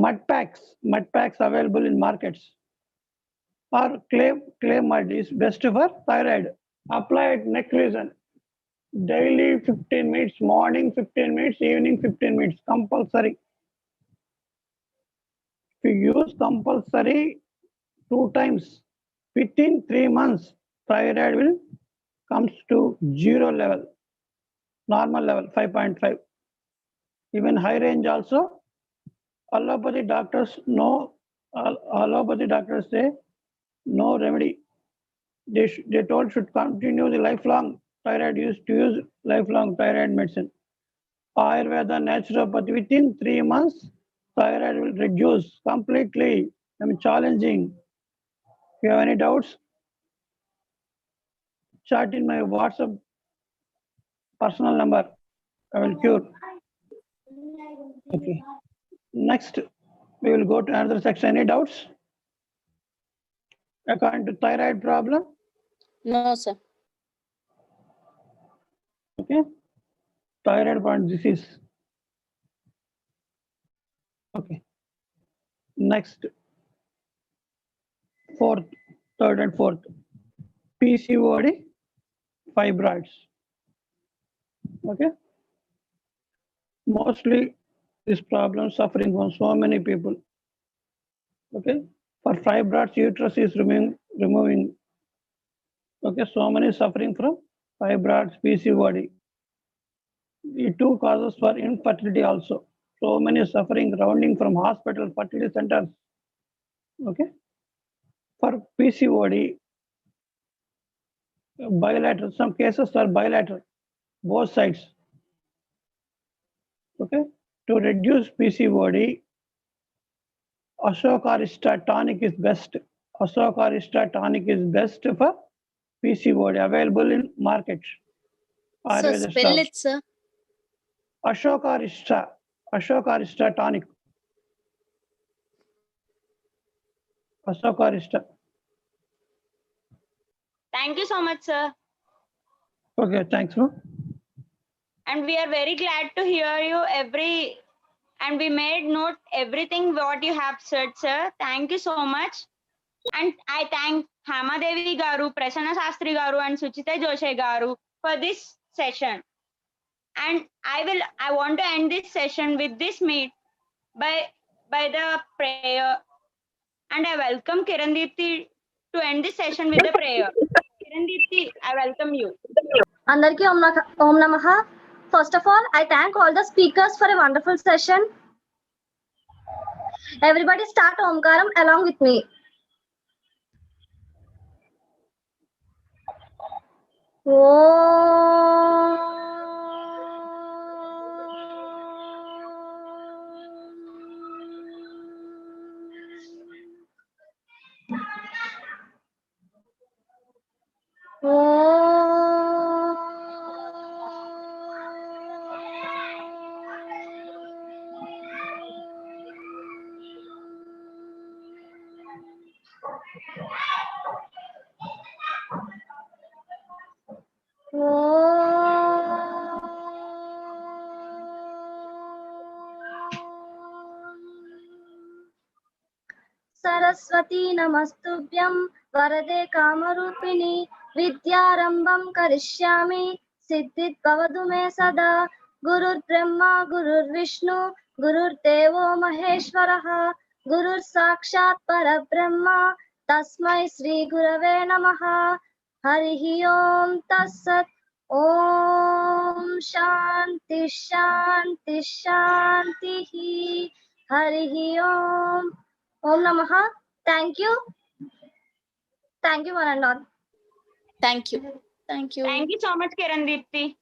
mud packs available in markets, or clay mud is best for thyroid. Apply at neck region. Daily 15 minutes, morning 15 minutes, evening 15 minutes, compulsory. If you use compulsory 2 times, Within 3 months, thyroid will comes to 0 level, normal level 5.5. Even high range also. Allopathy doctors allopathy doctors say no remedy. They told should continue the lifelong thyroid use lifelong thyroid medicine. Ayurveda, naturopathy, within 3 months, thyroid will reduce completely. Challenging. If you have any doubts, chat in my WhatsApp personal number. I will cure. Okay. Next, we will go to another section. Any doubts? According to thyroid problem? No, sir. Okay. Thyroid point disease. Okay. Next. Fourth, third and fourth. PCOD, fibroids. Okay. Mostly this problem suffering from so many people. Okay. For fibroids, uterus is removing. Okay. So many suffering from fibroids, PCOD. The two causes for infertility also. So many suffering rounding from hospital, fertility centers. Okay. For PCOD, bilateral, some cases are bilateral, both sides. Okay. To reduce PCOD, Ashokarishta tonic is best. Ashokarishta tonic is best for PCOD, available in market. So spell it, sir. Ashokarishta tonic. Ashokarishta. Thank you so much, sir. Okay, thanks. And we are very glad to hear you and we made note everything what you have said, sir. Thank you so much. And I thank HemaDevi garu, Prasanna Shastri garu and Suchita Joshi garu for this session. And I want to end this session with this meet by the prayer. And I welcome Kirandipti to end this session with the prayer. Kirandipti, I welcome you. Andarki Om Namaha. First of all, I thank all the speakers for a wonderful session. Everybody start Omkaram along with me. Saraswati Namastubhyam Varade Kamarupini Vidyarambam Karishyami Siddhit Bhavadu Me Sada Gurur Brahma Gurur Vishnu Gurur Devo Maheshwaraha Gurur Sakshat Parabrahma Tasmai Sri Gurave Namaha Harihi Om Tassat Om Shanti Shanti Shanti Harihi Om Om Namaha. Thank you. Thank you, one and all. Thank you. Thank you. Thank you so much, Kirandipti.